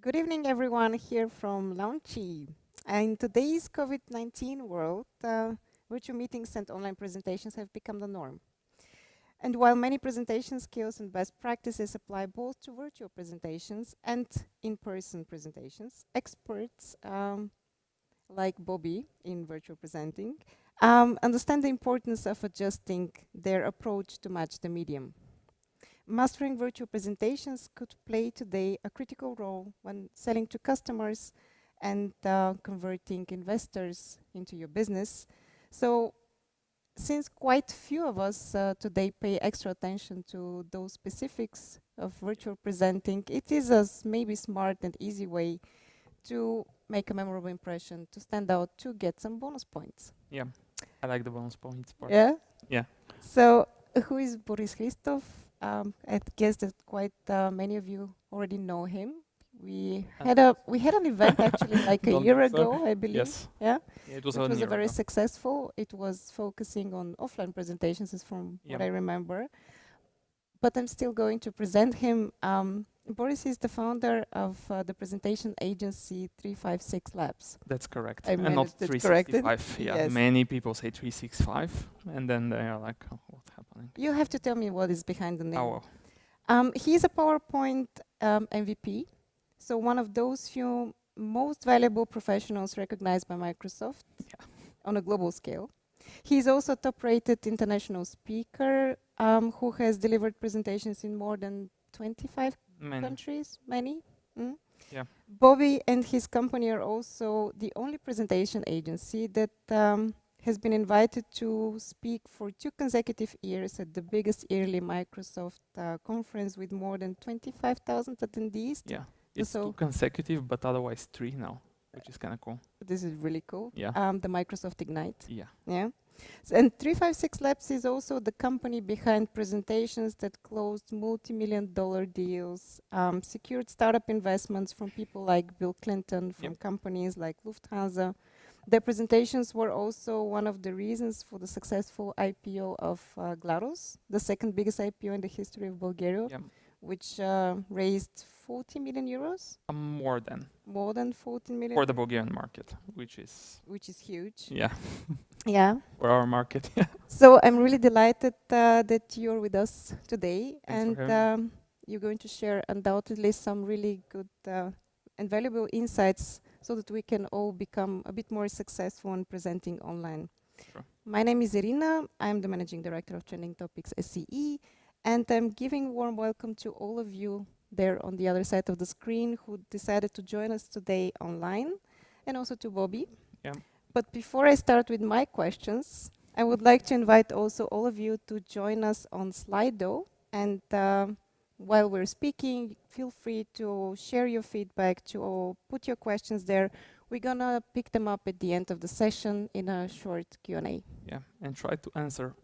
Good evening, everyone, here from Launchy. In today's COVID-19 world, virtual meetings and online presentations have become the norm. And while many presentation skills and best practices apply both to virtual presentations and in-person presentations, experts like Bobby in virtual presenting understand the importance of adjusting their approach to match the medium. Mastering virtual presentations could play today a critical role when selling to customers and converting investors into your business. So, since quite few of us today pay extra attention to those specifics of virtual presenting, it is a maybe smart and easy way to make a memorable impression, to stand out, to get some bonus points. Yeah, I like the bonus points part. Yeah? Yeah. So, who is Boris Hristov? I guess that quite many of you already know him. We had an event actually like a year ago, I believe. Yes. Yeah, It was which was a very successful. It was focusing on offline presentations, is from what I remember. But I'm still going to present him. Boris is the founder of the presentation agency 356 Labs. That's correct. I And not managed it correctly. 365. Yeah, Yes. many people say 365, and then they are like, oh, what's happening? You have to tell me what is behind the name. Oh, well. He's a PowerPoint MVP, so one of those few most valuable professionals recognized by Microsoft on a global scale. He's also a top-rated international speaker who has delivered presentations in more than 25 countries. Many? Mm? Yeah. Bobby and his company are also the only presentation agency that has been invited to speak for 2 consecutive years at the biggest yearly Microsoft conference with more than 25,000 attendees. Yeah, it's 2 consecutive, but otherwise 3 now, which is kind of cool. This is really cool. Yeah. The Microsoft Ignite. Yeah. Yeah. And 356 Labs is also the company behind presentations that closed multi-million-dollar deals, secured startup investments from people like Bill Clinton, from companies like Lufthansa. Their presentations were also one of the reasons for the successful IPO of GLaDOS, the second biggest IPO in the history of Bulgaria, which raised 40 million euros. More than. More than 14 million. For the Bulgarian market, which is huge. Yeah. Yeah. For our market. So I'm really delighted that you're with us today. Thanks and you're going to share undoubtedly some really good and valuable insights so that we can all become a bit more successful in presenting online. Sure. My name is Irina. I'm the Managing Director of Trending Topics SCE, and I'm giving a warm welcome to all of you there on the other side of the screen who decided to join us today online, and also to Bobby. Yeah. But before I start with my questions, I would like to invite also all of you to join us on Slido. And while we're speaking, feel free to share your feedback, to put your questions there. We're gonna pick them up at the end of the session in a short Q&A. Yeah, and try to answer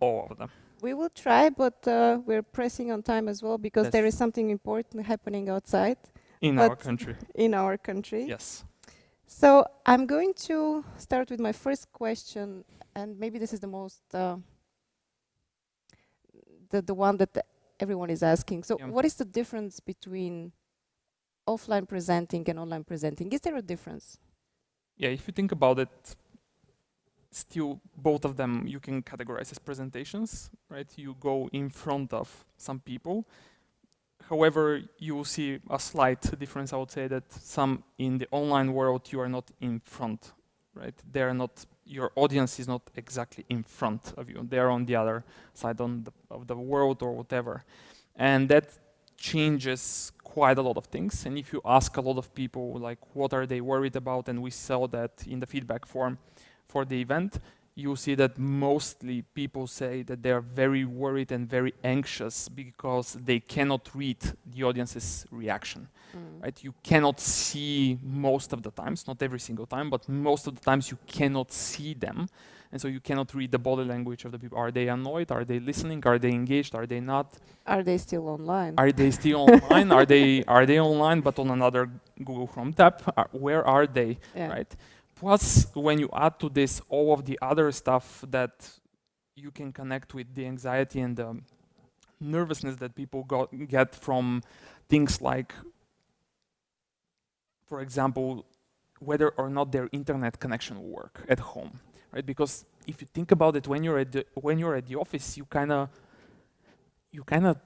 all of them. We will try, but we're pressing on time as well because there is something important happening outside. In our country. In our country. Yes. So I'm going to start with my first question, and maybe this is the most, the one that everyone is asking. So what is the difference between offline presenting and online presenting? Is there a difference? Yeah, if you think about it, still both of them you can categorize as presentations, right? You go in front of some people. However, you will see a slight difference. I would say that some in the online world, you are not in front, right? They are not, your audience is not exactly in front of you. They are on the other side of the world or whatever. And that changes quite a lot of things. And if you ask a lot of people, like, what are they worried about? And we saw that in the feedback form for the event, you see that mostly people say that they are very worried and very anxious because they cannot read the audience's reaction. Right? You cannot see most of the times, not every single time, but most of the times you cannot see them. And so you cannot read the body language of the people. Are they annoyed? Are they listening? Are they engaged? Are they not? Are they still online? Are they still online? Are they online but on another Google Chrome tab? Where are they? Yeah. Right? Plus, when you add to this all of the other stuff that you can connect with the anxiety and the nervousness that people get from things like for example, whether or not their internet connection will work at home, right? Because if you think about it, when you're at the office, you kind of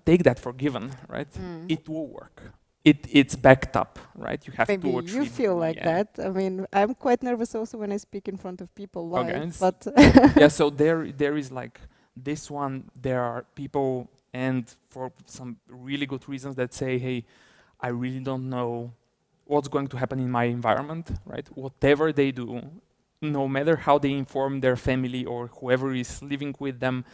take that for given, right? It will work. It's backed up, right? You have Maybe two or you three. feel like Yeah. that. I mean, I'm quite nervous also when I speak in front of people live, Okay. but Yeah, so there is like this one, there are people, and for some really good reasons, that say, hey, I really don't know what's going to happen in my environment, right? Whatever they do, no matter how they inform their family or whoever is living with them,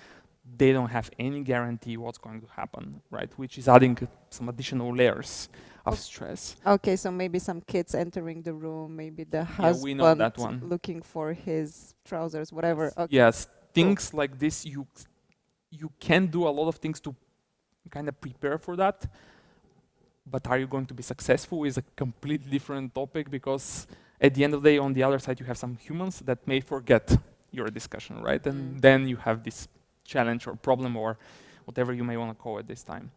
they don't have any guarantee what's going to happen, right? Which is adding some additional layers of stress. okay, so maybe some kids entering the room, maybe the Yeah, we know that husband one. looking for his trousers, whatever. Okay. Yes, things like this, you can do a lot of things to kind of prepare for that, but are you going to be successful is a completely different topic, because at the end of the day, on the other side, you have some humans that may forget your discussion, right? And then you have this challenge or problem or whatever you may want to call it this time,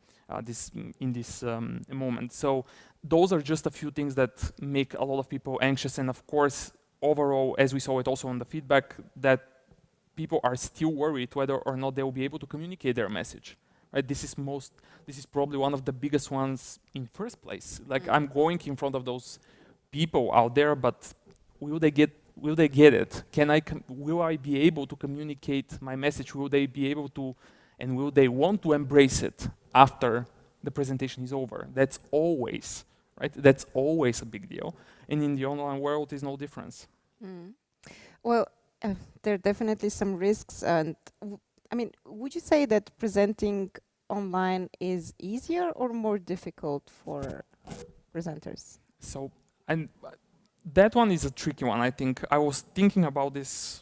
in this moment. So those are just a few things that make a lot of people anxious. And of course, overall, as we saw it also on the feedback, that people are still worried whether or not they will be able to communicate their message. Right? This is probably one of the biggest ones in first place. Like, I'm going in front of those people out there, but will they get it? Will I be able to communicate my message? Will they be able to, and will they want to embrace it after the presentation is over? That's always, right? That's always a big deal. And in the online world, is no difference. Well, there are definitely some risks, and I mean, would you say that presenting online is easier or more difficult for presenters? So, and that one is a tricky one. I think I was thinking about this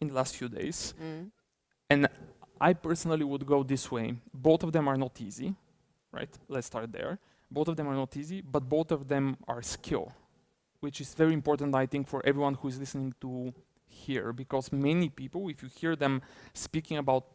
in the last few days, and I personally would go this way. Both of them are not easy, right? Let's start there. Both of them are not easy, but both of them are skill, which is very important, I think, for everyone who is listening to hear, because many people, if you hear them speaking about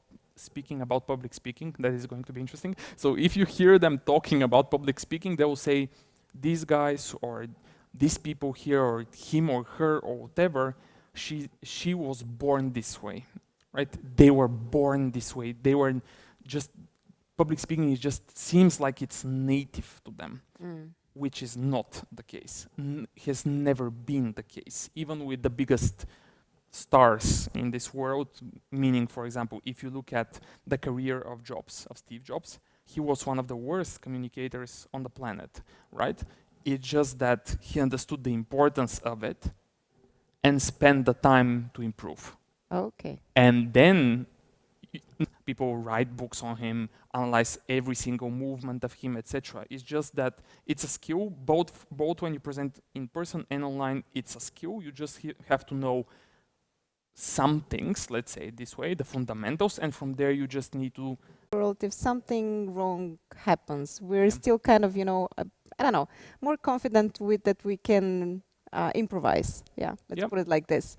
public speaking, that is going to be interesting. So if you hear them talking about public speaking, they will say, these guys or these people here, or him or her or whatever, she was born this way, right? They were born this way. They were just, public speaking, it just seems like it's native to them, which is not the case. Has never been the case, even with the biggest stars in this world. Meaning, for example, if you look at the career of Steve Jobs, he was one of the worst communicators on the planet, right? It's just that he understood the importance of it and spent the time to improve. Okay. And then people write books on him, analyze every single movement of him, etc. It's just that it's a skill, both when you present in person and online, it's a skill. You just have to know some things, let's say it this way, the fundamentals, and from there you just need to... If something wrong happens, we're still kind of, I don't know, more confident with that we can improvise. Yeah, let's put it like this.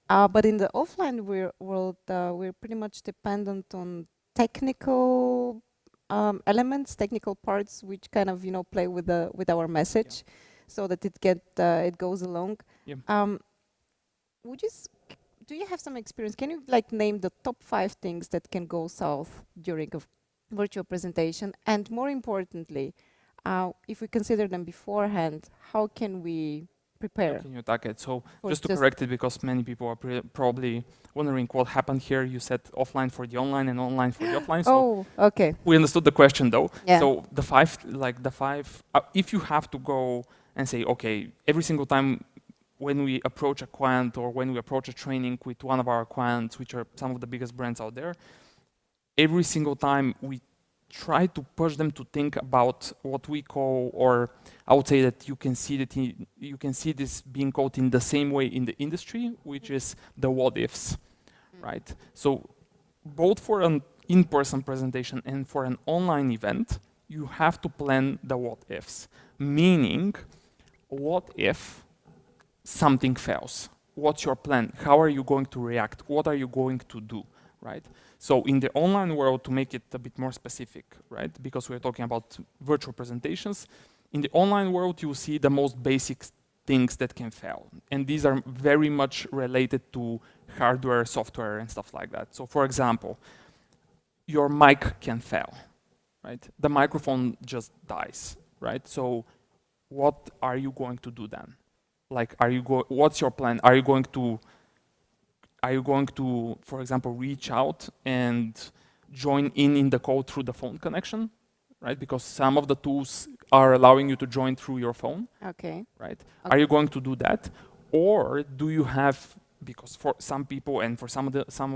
But in the offline world, we're pretty much dependent on technical elements, technical parts, which kind of play with our message, so that it goes along. Do you have some experience? Can you name the top 5 things that can go south during a virtual presentation? And more importantly, if we consider them beforehand, how can we prepare? How can you attack it? So just to correct it, because many people are probably wondering what happened here. You said offline for the online and online for the offline. So okay. We understood the question though. Yeah. So the five, if you have to go and say, okay, every single time when we approach a client or when we approach a training with one of our clients, which are some of the biggest brands out there, every single time we try to push them to think about what we call, or I would say that you can see this being called in the same way in the industry, which is the what ifs, right? So both for an in-person presentation and for an online event, you have to plan the what ifs, meaning what if something fails? What's your plan? How are you going to react? What are you going to do, right? So in the online world, to make it a bit more specific, right? Because we're talking about virtual presentations, in the online world, you see the most basic things that can fail. And these are very much related to hardware, software, and stuff like that. So for example, your mic can fail, right? The microphone just dies, right? So what are you going to do then? Like, what's your plan? Are you going to, for example, reach out and join in the call through the phone connection, right? Because some of the tools are allowing you to join through your phone, Okay. right? Okay. Are you going to do that? Or do you have, because for some people and for some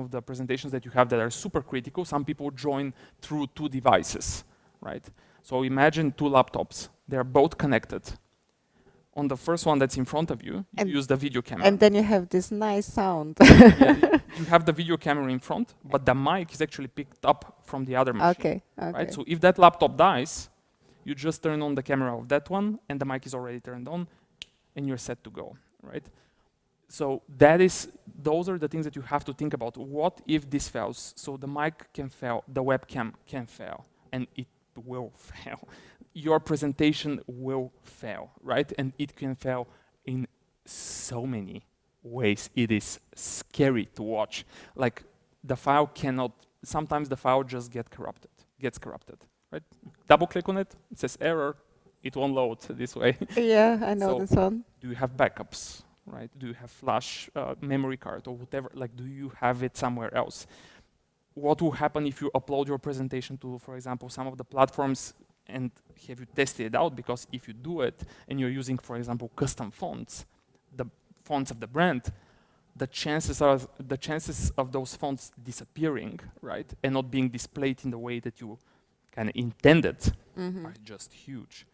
of the presentations that you have that are super critical, some people join through 2 devices, right? So imagine 2 laptops. They're both connected. On the first one that's in front of you, you use the video camera. And then you have this nice sound. Yeah, you have the video camera in front, but the mic is actually picked up from the other machine. Okay. Okay. Right? So if that laptop dies, you just turn on the camera of that one, and the mic is already turned on, and you're set to go, right? So those are the things that you have to think about. What if this fails? So the mic can fail, the webcam can fail, and it will fail. Your presentation will fail, right? And it can fail in so many ways. It is scary to watch. Like the file sometimes the file just gets corrupted, right? Double click on it, it says error, it won't load this way. Yeah, I know this one. Do you have backups, right? Do you have flash memory card or whatever? Like, do you have it somewhere else? What will happen if you upload your presentation to, for example, some of the platforms, and have you tested it out? Because if you do it and you're using, for example, custom fonts, the fonts of the brand, the chances of those fonts disappearing, right, and not being displayed in the way that you kind of intended are just huge,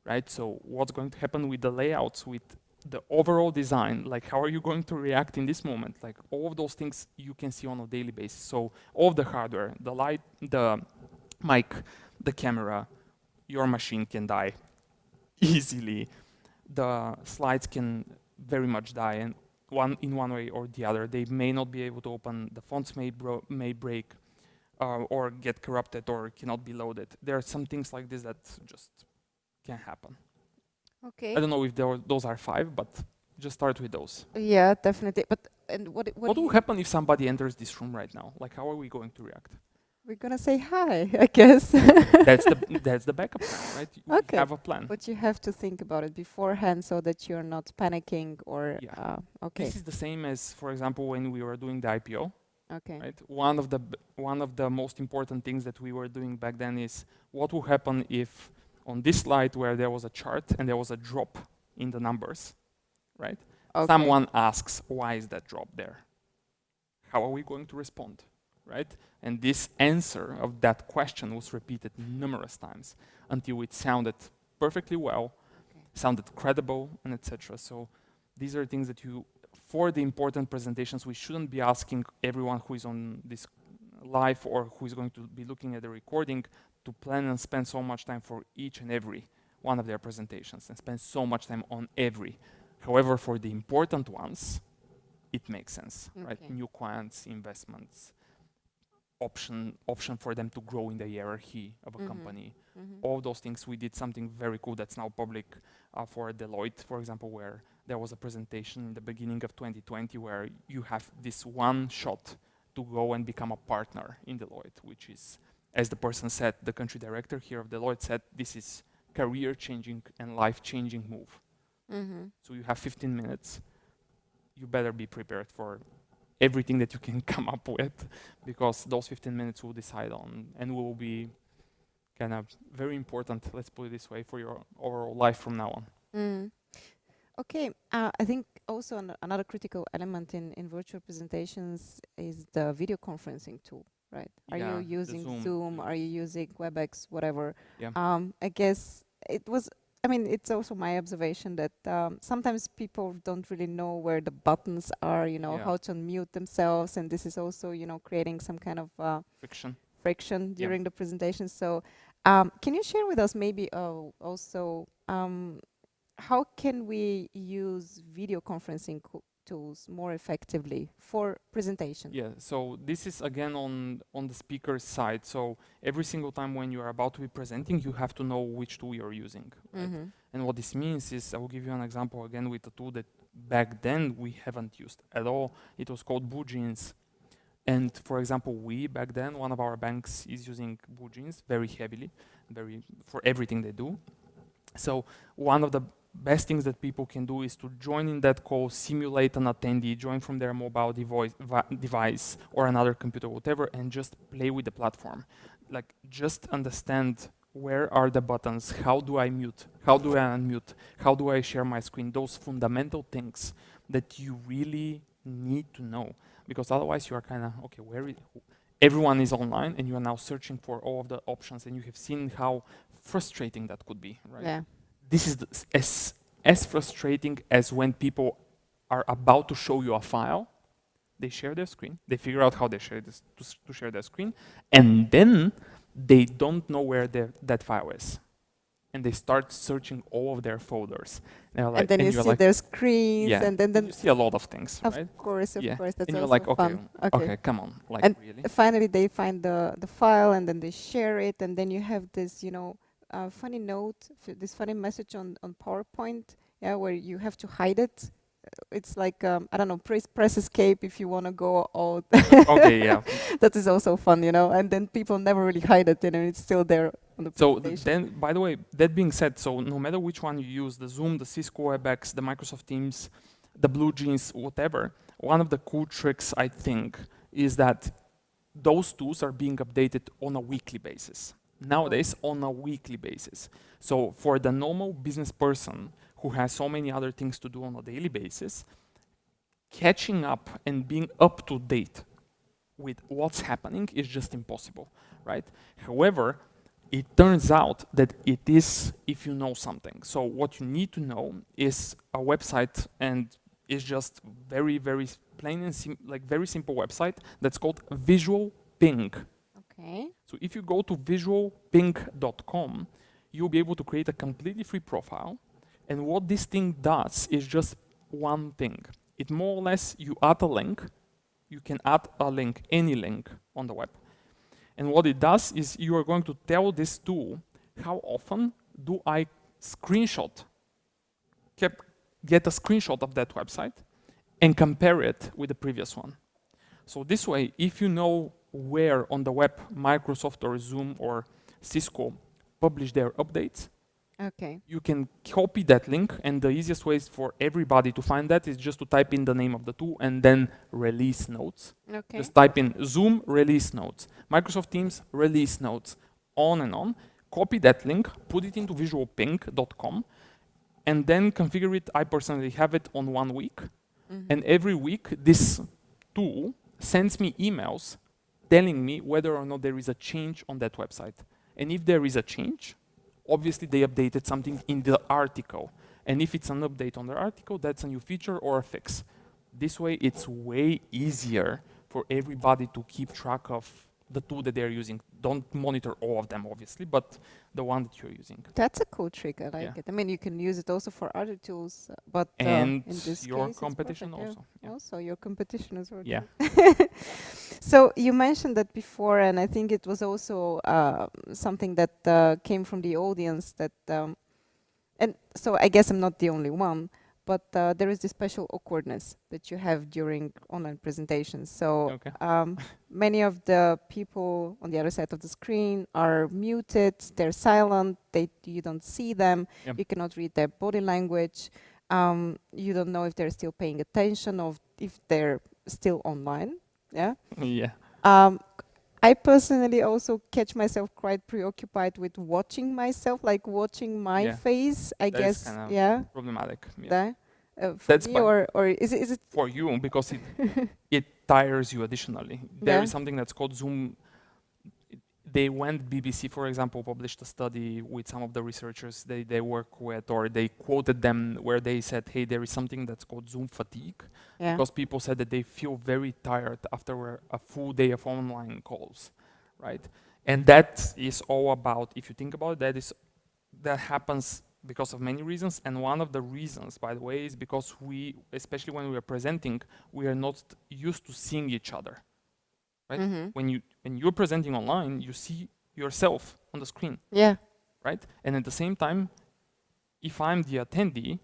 right? So what's going to happen with the layouts, with the overall design? Like, how are you going to react in this moment? Like, all of those things you can see on a daily basis. So all of the hardware, the light, the mic, the camera, your machine can die easily. The slides can very much die, and in one way or the other. They may not be able to open, the fonts may break, or get corrupted, or cannot be loaded. There are some things like this that just can happen. Okay. I don't know if those are 5, but just start with those. Yeah, definitely. But and what will happen if somebody enters this room right now? Like, how are we going to react? We're gonna say hi, I guess. That's the backup plan, right? Okay. You have a plan. But you have to think about it beforehand so that you're not panicking or okay. This is the same as, for example, when we were doing the IPO. Okay. Right? One of the most important things that we were doing back then is what will happen if on this slide where there was a chart and there was a drop in the numbers, right? Okay. Someone asks, why is that drop there? How are we going to respond, right? And this answer of that question was repeated numerous times until it sounded perfectly well, sounded credible, and etc. So these are things that for the important presentations, we shouldn't be asking everyone who is on this live or who is going to be looking at the recording to plan and spend so much time for each and every one of their presentations and spend so much time on every. However, for the important ones, it makes sense, right? New clients, investments, option for them to grow in the hierarchy of a company. All those things. We did something very cool that's now public for Deloitte, for example, where there was a presentation in the beginning of 2020 where you have this one shot to go and become a partner in Deloitte, which is, as the person said, the country director here of Deloitte said, this is career-changing and life-changing move. So you have 15 minutes. You better be prepared for everything that you can come up with, because those 15 minutes will decide on and will be kind of very important, let's put it this way, for your overall life from now on. Okay, I think also another critical element in virtual presentations is the video conferencing tool, right? Are you using Zoom? Are you using WebEx, whatever? Yeah. I guess it's also my observation that sometimes people don't really know where the buttons are, how to unmute themselves, and this is also, creating some kind of friction during the presentation. So can you share with us maybe also how can we use video conferencing tools more effectively for presentation? Yeah, so this is again on the speaker's side. So every single time when you are about to be presenting, you have to know which tool you're using, right? Mm-hmm. And what this means is, I will give you an example again with a tool that back then we haven't used at all. It was called BlueJeans. And for example, we back then, one of our banks is using BlueJeans very heavily, for everything they do. So one of the best things that people can do is to join in that call, simulate an attendee, join from their mobile device or another computer, whatever, and just play with the platform. Like, just understand where are the buttons, how do I mute, how do I unmute, how do I share my screen, those fundamental things that you really need to know. Because otherwise you are kind of, okay, everyone is online and you are now searching for all of the options, and you have seen how frustrating that could be, right? Yeah. This is as frustrating as when people are about to show you a file, they share their screen, they figure out how they share this to share their screen, and then they don't know where that file is. And they start searching all of their folders. And then you see their screens, yeah, and then you see a lot of things, of right? course, Yeah. that's and you're also like, okay, fun. okay, come on, like, And really? finally they find the file, and then they share it, and then you have this, funny note, this funny message on PowerPoint, yeah, where you have to hide it. It's like, I don't know, press escape if you want to go out. Okay, yeah. That is also fun, and then people never really hide it, it's still there on the So presentation. then, by the way, that being said, so no matter which one you use, the Zoom, the Cisco WebEx, the Microsoft Teams, the BlueJeans, whatever, one of the cool tricks, I think, is that those tools are being updated on a weekly basis. Nowadays, on a weekly basis. So for the normal business person who has so many other things to do on a daily basis, catching up and being up to date with what's happening is just impossible, right? However, it turns out that it is if you know something. So what you need to know is a website, and it's just very, very plain and very simple website that's called Visual Ping. Okay. So if you go to visualping.com, you'll be able to create a completely free profile. And what this thing does is just one thing. It more or less, you add a link. You can add a link, any link on the web. And what it does is you are going to tell this tool how often do I get a screenshot of that website and compare it with the previous one. So this way, if you know where on the web Microsoft or Zoom or Cisco publish their updates, okay, you can copy that link, and the easiest way for everybody to find that is just to type in the name of the tool and then release notes. okay. Just type in Zoom release notes, Microsoft Teams release notes, on and on. Copy that link, put it into visualping.com, and then configure it. I personally have it on 1 week. And every week, this tool sends me emails telling me whether or not there is a change on that website. And if there is a change, obviously they updated something in the article. And if it's an update on the article, that's a new feature or a fix. This way, it's way easier for everybody to keep track of the tool that they're using. Don't monitor all of them, obviously, but the one that you're using. That's a cool trick. I like it. I mean, you can use it also for other tools, but and in this your case, competition it's perfect, also. yeah. Also, your competition as well. Yeah. So you mentioned that before, and I think it was also something that came from the audience. That and so I guess I'm not the only one, but there is this special awkwardness that you have during online presentations. So Okay. many of the people on the other side of the screen are muted, they're silent, you don't see them, Yep. you cannot read their body language, you don't know if they're still paying attention or if they're still online. Yeah. Yeah. I personally also catch myself quite preoccupied with watching myself, like watching my Yeah. face, I That is guess. kind of Yeah. problematic. Yeah. That, for That's me, fine. or is it For you, because it tires you additionally. There Yeah. is something that's called Zoom. BBC, for example, published a study with some of the researchers they work with, or they quoted them where they said, hey, there is something that's called Zoom fatigue, Yeah. because people said that they feel very tired after a full day of online calls, right? And that is all about, if you think about it, that happens because of many reasons, and one of the reasons, by the way, is because we, especially when we are presenting, we are not used to seeing each other, right? When you're presenting online, you see yourself on the screen, Yeah. right? And at the same time, if I'm the attendee,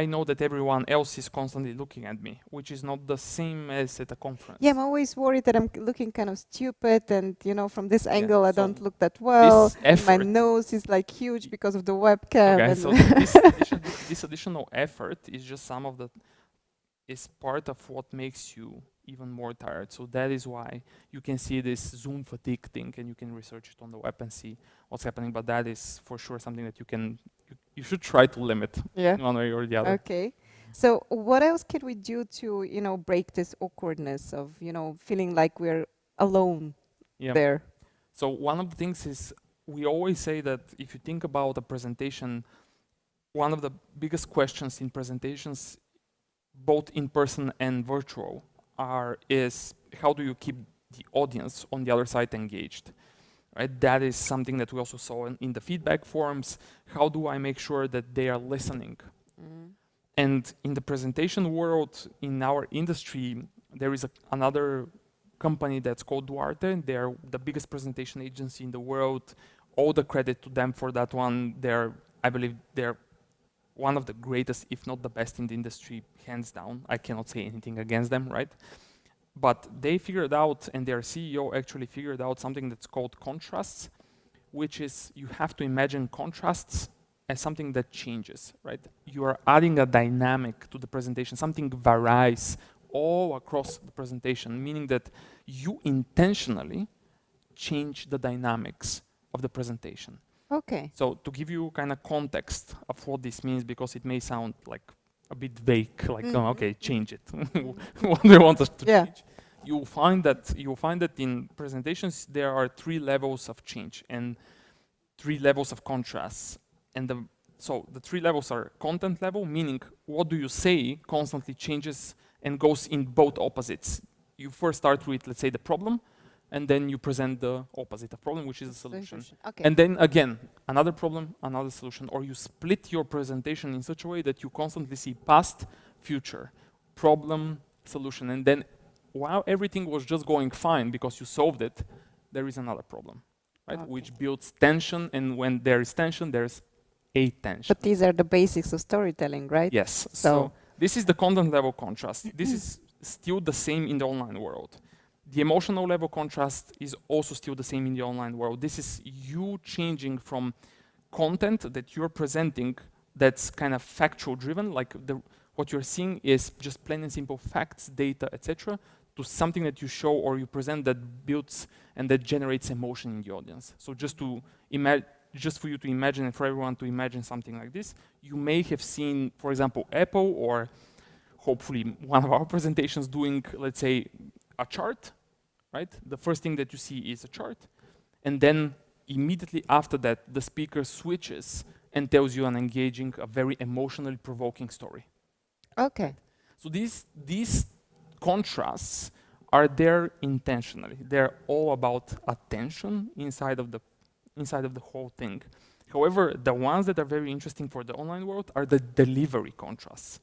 I know that everyone else is constantly looking at me, which is not the same as at a conference. Yeah, I'm always worried that I'm looking kind of stupid, and from this angle I so don't look that well. this effort, my nose is like huge because of the webcam. okay, And so this additional effort is just is part of what makes you even more tired. So that is why you can see this Zoom fatigue thing, and you can research it on the web and see what's happening. But that is for sure something that you should try to limit one way or the other. Okay. So what else can we do to, break this awkwardness of, feeling like we're alone there? So one of the things is, we always say that if you think about a presentation, one of the biggest questions in presentations, both in person and virtual, is how do you keep the audience on the other side engaged? Right? That is something that we also saw in the feedback forums. How do I make sure that they are listening? And in the presentation world, in our industry, there is another company that's called Duarte. They're the biggest presentation agency in the world. All the credit to them for that one. I believe they're one of the greatest, if not the best in the industry, hands down. I cannot say anything against them, right? But they figured out, and their CEO actually figured out something that's called contrasts, which is you have to imagine contrasts as something that changes, right? You are adding a dynamic to the presentation, something varies all across the presentation, meaning that you intentionally change the dynamics of the presentation. Okay. So to give you kind of context of what this means, because it may sound like a bit vague, like, oh, okay, change it. What do you want us to change? You'll find that in presentations there are 3 levels of change and 3 levels of contrasts. And so the 3 levels are content level, meaning what do you say constantly changes and goes in both opposites. You first start with, let's say, the problem, and then you present the opposite of problem, which is a solution. Okay. And then again, another problem, another solution, or you split your presentation in such a way that you constantly see past, future, problem, solution, and then while everything was just going fine because you solved it, there is another problem, right? Okay. Which builds tension, and when there is tension, there's a tension. But these are the basics of storytelling, right? Yes. So this is the content level contrast. This is still the same in the online world. The emotional level contrast is also still the same in the online world. This is you changing from content that you're presenting that's kind of factual driven, like what you're seeing is just plain and simple facts, data, etc., to something that you show or you present that builds and that generates emotion in the audience. So just for you to imagine and for everyone to imagine something like this, you may have seen, for example, Apple or hopefully one of our presentations doing, let's say, a chart, right? The first thing that you see is a chart, and then immediately after that, the speaker switches and tells you an engaging, a very emotionally provoking story. Okay. So these contrasts are there intentionally. They're all about attention inside of the whole thing. However, the ones that are very interesting for the online world are the delivery contrasts.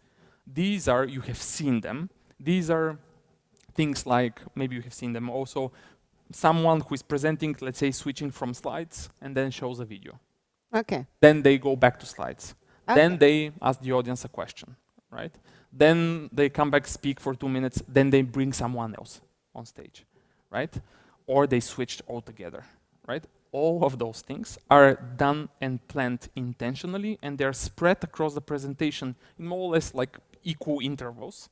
These are, you have seen them. These are things like, maybe you have seen them also, someone who is presenting, let's say, switching from slides and then shows a video. Okay. Then they go back to slides. Okay. Then they ask the audience a question, right? Then they come back, speak for 2 minutes, then they bring someone else on stage, right? Or they switched altogether, right? All of those things are done and planned intentionally, and they're spread across the presentation in more or less like equal intervals,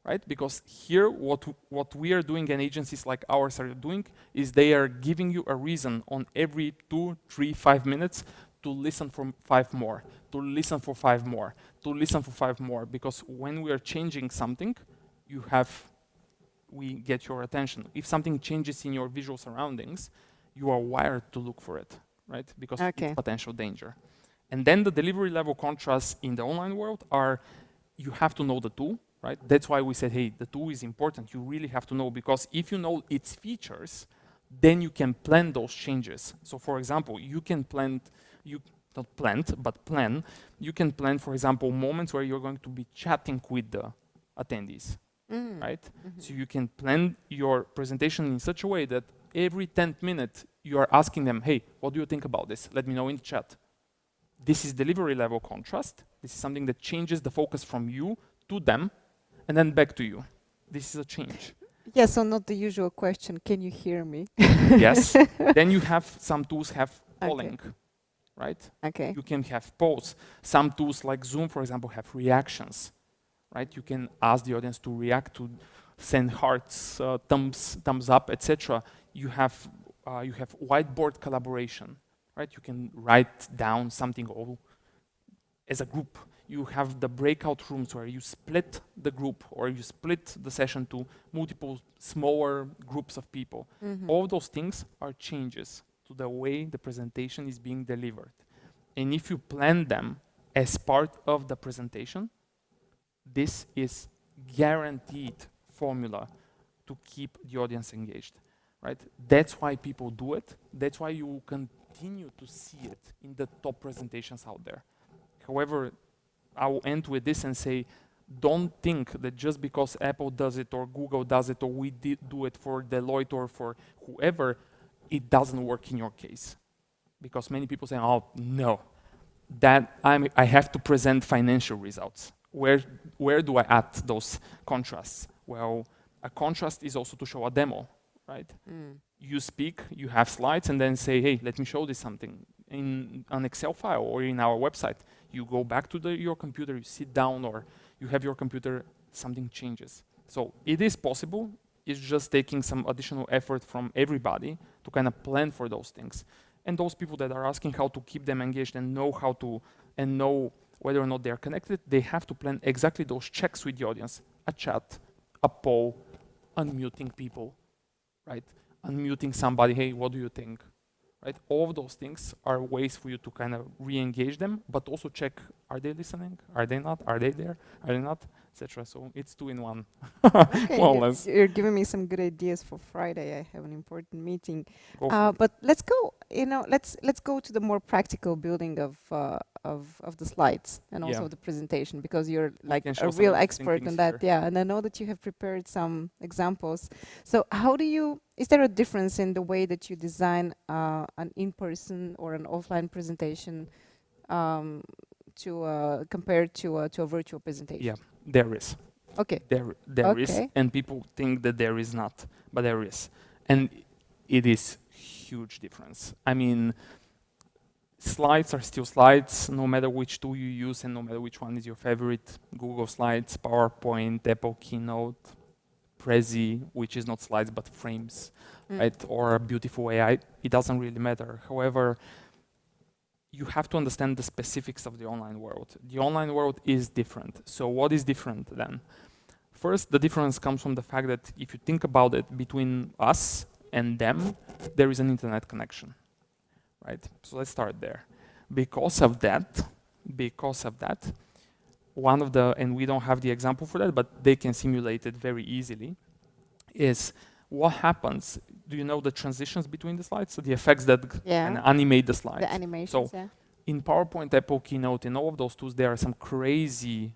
right? Because here, what we are doing and agencies like ours are doing is they are giving you a reason on every 2, 3, 5 minutes to listen for 5 more, to listen for 5 more, to listen for 5 more. Because when we are changing something, we get your attention. If something changes in your visual surroundings, you are wired to look for it, right? Because it's potential danger. And then the delivery level contrasts in the online world are, you have to know the tool, right? That's why we said, hey, the tool is important. You really have to know, because if you know its features, then you can plan those changes. So for example, you can plan, not planned, but plan. You can plan, for example, moments where you're going to be chatting with the attendees, right? So you can plan your presentation in such a way that every 10th minute you are asking them, hey, what do you think about this? Let me know in the chat. This is delivery level contrast. This is something that changes the focus from you to them and then back to you. This is a change. Yeah, so not the usual question, can you hear me? Yes. Then you have some tools have polling, right? Okay. You can have polls. Some tools like Zoom, for example, have reactions, right? You can ask the audience to react, to send hearts, thumbs up, etc. You have whiteboard collaboration, right? You can write down something all as a group. You have the breakout rooms where you split the group or you split the session to multiple smaller groups of people. All those things are changes to the way the presentation is being delivered. And if you plan them as part of the presentation, this is guaranteed formula to keep the audience engaged, right? That's why people do it. That's why you continue to see it in the top presentations out there. However, I will end with this and say, don't think that just because Apple does it or Google does it or we do it for Deloitte or for whoever, it doesn't work in your case. Because many people say, oh, no, that I have to present financial results. Where do I add those contrasts? Well, a contrast is also to show a demo, right? You speak, you have slides, and then say, hey, let me show this something in an Excel file or in our website. You go back to your computer, you sit down, or you have your computer, something changes. So it is possible. It's just taking some additional effort from everybody to kind of plan for those things. And those people that are asking how to keep them engaged and know how to, and know whether or not they're connected, they have to plan exactly those checks with the audience. A chat, a poll, unmuting people, right? Unmuting somebody, hey, what do you think? Right? All of those things are ways for you to kind of re-engage them, but also check, are they listening? Are they not? Are they there? Are they not? Etc. So it's 2 in 1. Okay, More or less. you're giving me some good ideas for Friday. I have an important meeting. But let's go. Let's go to the more practical building of the slides and also the presentation, because you're like a real expert in that. Yeah, and I know that you have prepared some examples. So is there a difference in the way that you design an in-person or an offline presentation compared to a virtual presentation? Yeah, there is. Okay. There is, and people think that there is not, but there is. And it is huge difference. I mean, slides are still slides, no matter which tool you use and no matter which one is your favorite. Google Slides, PowerPoint, Apple Keynote, Prezi, which is not slides but frames, right? Or a beautiful AI, it doesn't really matter. However, you have to understand the specifics of the online world. The online world is different. So what is different then? First, the difference comes from the fact that if you think about it, between us and them, there is an internet connection, right? So let's start there. Because of that, one of the, and we don't have the example for that, but they can simulate it very easily, is what happens. Do you know the transitions between the slides? So the effects that can animate the slides. The animations, so in PowerPoint, Apple Keynote, in all of those tools, there are some crazy,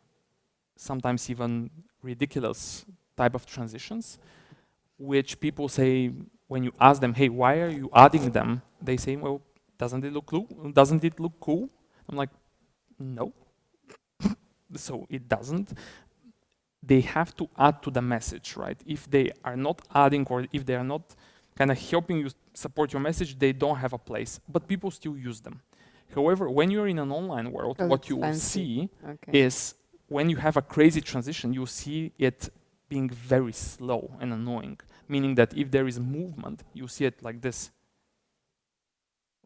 sometimes even ridiculous type of transitions, which people say, when you ask them, hey, why are you adding them? They say, well, doesn't it look cool? I'm like, no. So it doesn't. They have to add to the message, right? If they are not adding, or if they are not kind of helping you support your message, they don't have a place, but people still use them. However, when you're in an online world, what you will see is, when you have a crazy transition, you see it being very slow and annoying, meaning that if there is movement, you see it like this,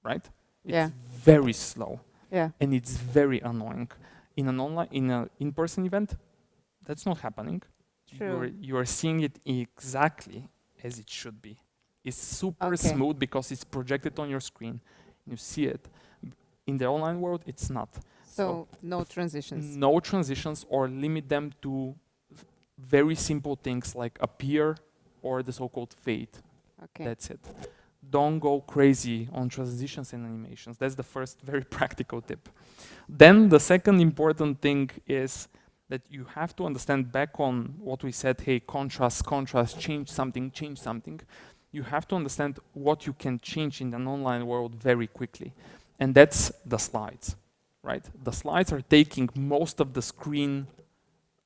right? It's very slow, and it's very annoying. In an in-person event, that's not happening. You are seeing it exactly as it should be. It's super smooth because it's projected on your screen. You see it. In the online world, it's not. So no transitions. No transitions, or limit them to very simple things like appear or the so-called fade. That's it. don't go crazy on transitions and animations. That's the first very practical tip. Then the second important thing is that you have to understand back on what we said, hey, contrast, change something. You have to understand what you can change in an online world very quickly. And that's the slides, right? The slides are taking most of the screen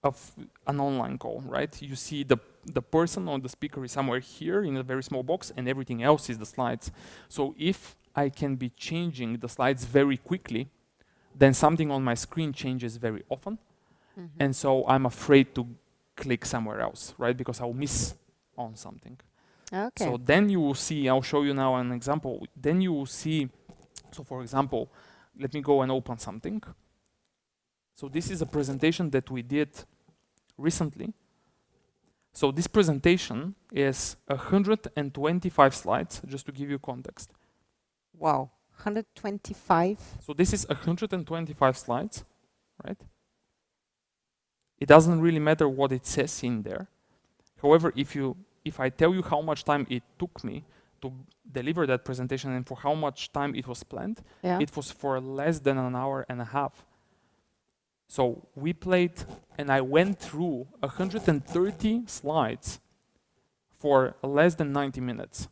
of an online call, right? You see the person or the speaker is somewhere here in a very small box and everything else is the slides. So if I can be changing the slides very quickly, then something on my screen changes very often. And so I'm afraid to click somewhere else, right? Because I'll miss on something. Okay. So then you will see, I'll show you now an example. Then you will see, so for example, let me go and open something. So this is a presentation that we did recently. So this presentation is 125 slides, just to give you context. Wow, 125? So this is 125 slides, right? It doesn't really matter what it says in there. However, if I tell you how much time it took me to deliver that presentation and for how much time it was planned, it was for less than an hour and a half. So we played, and I went through 130 slides for less than 90 minutes.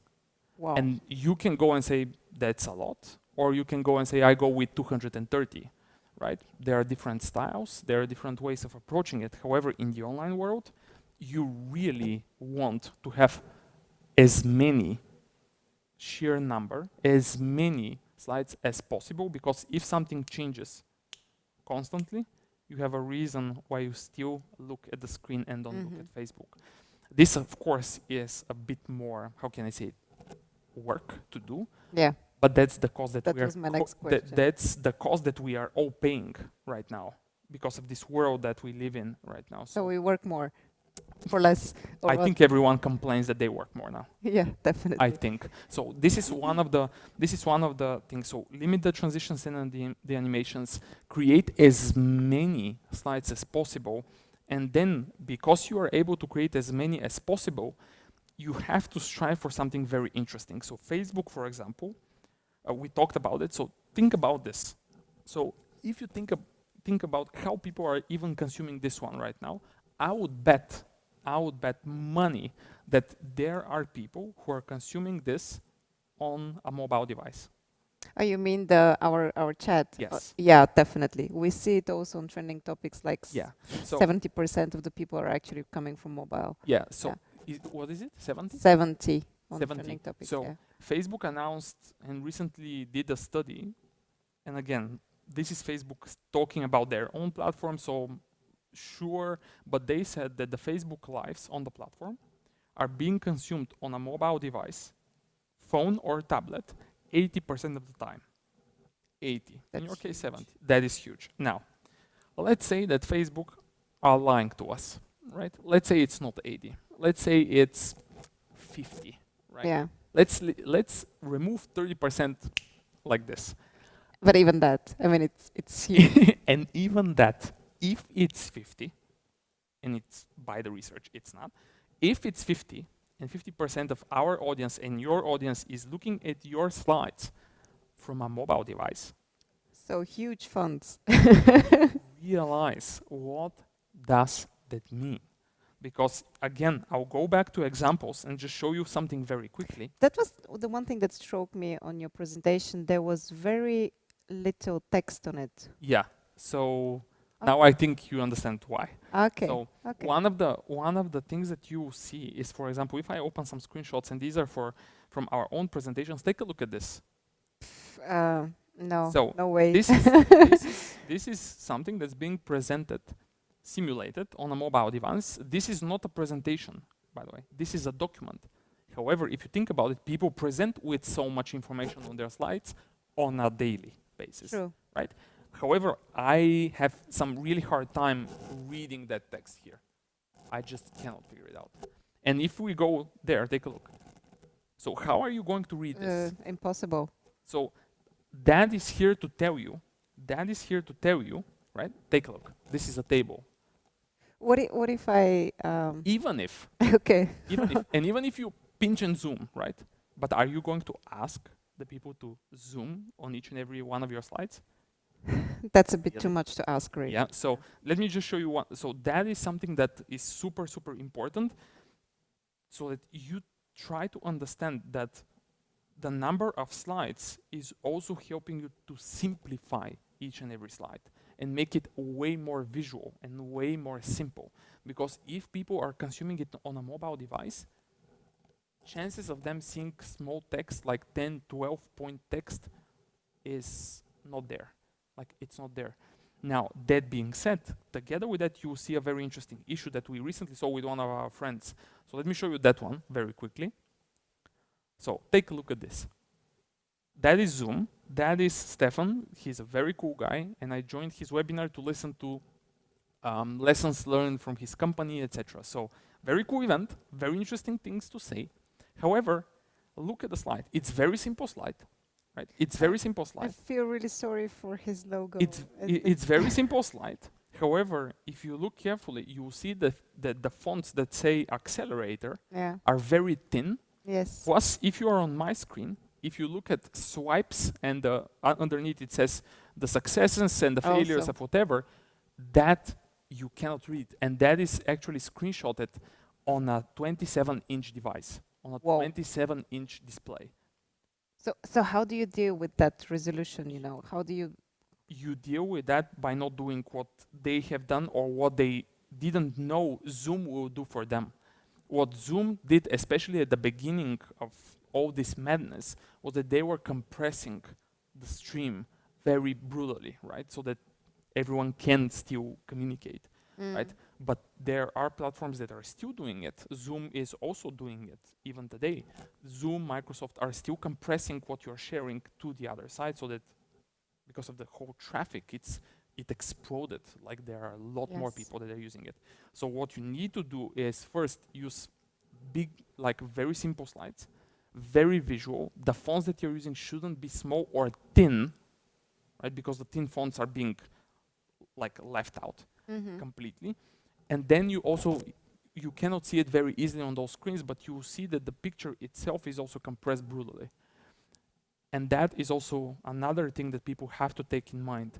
Wow. And you can go and say, that's a lot, or you can go and say, I go with 230, right? There are different styles, there are different ways of approaching it. However, in the online world, you really want to have as many sheer number, as many slides as possible, because if something changes constantly, you have a reason why you still look at the screen and don't look at Facebook. This, of course, is a bit more, how can I say it, work to do. Yeah. But that's the cost that That was my next question. That's the cost that we are all paying right now because of this world that we live in right now. So we work more for less. I think everyone complains that they work more now. Yeah, definitely. I think so. This is one of the things. So limit the transitions and the animations. Create as many slides as possible, and then because you are able to create as many as possible, you have to strive for something very interesting. So Facebook, for example, we talked about it. So think about this. So if you think about how people are even consuming this one right now, I would bet money that there are people who are consuming this on a mobile device. Oh, you mean our chat? Yes. Yeah, definitely. We see it also on trending topics, like so 70% of the people are actually coming from mobile. Yeah. So what is it? 70? 70 on 70. trending topics. So Facebook announced and recently did a study, and again, this is Facebook talking about their own platform. So sure, but they said that the Facebook lives on the platform are being consumed on a mobile device, phone or tablet, 80% of the time. 80. That's in your case, huge. 70. That is huge. Now, let's say that Facebook are lying to us, right? Let's say it's not 80. Let's say it's 50, right? Yeah. Let's remove 30% like this. But even that, I mean, it's huge. And even that, if it's 50, and it's by the research, it's not. If it's 50, and 50% of our audience and your audience is looking at your slides from a mobile device. So huge funds. Realize what does that mean? Because again, I'll go back to examples and just show you something very quickly. That was the one thing that struck me on your presentation. There was very little text on it. Yeah. So now I think you understand why. Okay. So one of the things that you see is, for example, if I open some screenshots, and these are from our own presentations, take a look at this. No, so no way. This is something that's being presented, simulated on a mobile device. This is not a presentation, by the way. This is a document. However, if you think about it, people present with so much information on their slides on a daily basis, True. right? However, I have some really hard time reading that text here. I just cannot figure it out. And if we go there, take a look. So how are you going to read this? Impossible. So that is here to tell you, right? Take a look. This is a table. What if I... Even if, okay. even if you pinch and zoom, right? But are you going to ask the people to zoom on each and every one of your slides? That's a bit too Really? much to ask, really. Yeah, so let me just show you one. So that is something that is super, super important, so that you try to understand that the number of slides is also helping you to simplify each and every slide and make it way more visual and way more simple. Because if people are consuming it on a mobile device, chances of them seeing small text like 10, 12 point text is not there. Like, it's not there. Now, that being said, together with that, you will see a very interesting issue that we recently saw with one of our friends. So let me show you that one very quickly. So take a look at this. That is Zoom. That is Stefan. He's a very cool guy, and I joined his webinar to listen to lessons learned from his company, etc. So very cool event, very interesting things to say. However, look at the slide. It's very simple slide, right? It's very simple I slide. feel really sorry for his logo. It's very simple slide. However, if you look carefully, you will see that the fonts that say accelerator Yeah. are very thin. Yes. Plus, if you are on my screen, if you look at swipes and underneath it says the successes and the failures Also. of whatever, that you cannot read. And that is actually screenshotted on a 27-inch device, on a Whoa. 27-inch display. So how do you deal with that resolution, you know? How do you... You deal with that by not doing what they have done or what they didn't know Zoom will do for them. What Zoom did, especially at the beginning of all this madness, was that they were compressing the stream very brutally, right? So that everyone can still communicate, right? But there are platforms that are still doing it. Zoom is also doing it even today. Zoom, Microsoft are still compressing what you're sharing to the other side, so that because of the whole traffic, it exploded. Like, there are a lot more Yes. people that are using it. So what you need to do is first use big, like very simple slides, very visual. The fonts that you're using shouldn't be small or thin, right? Because the thin fonts are being like left out completely. And then you cannot see it very easily on those screens, but you see that the picture itself is also compressed brutally. And that is also another thing that people have to take in mind.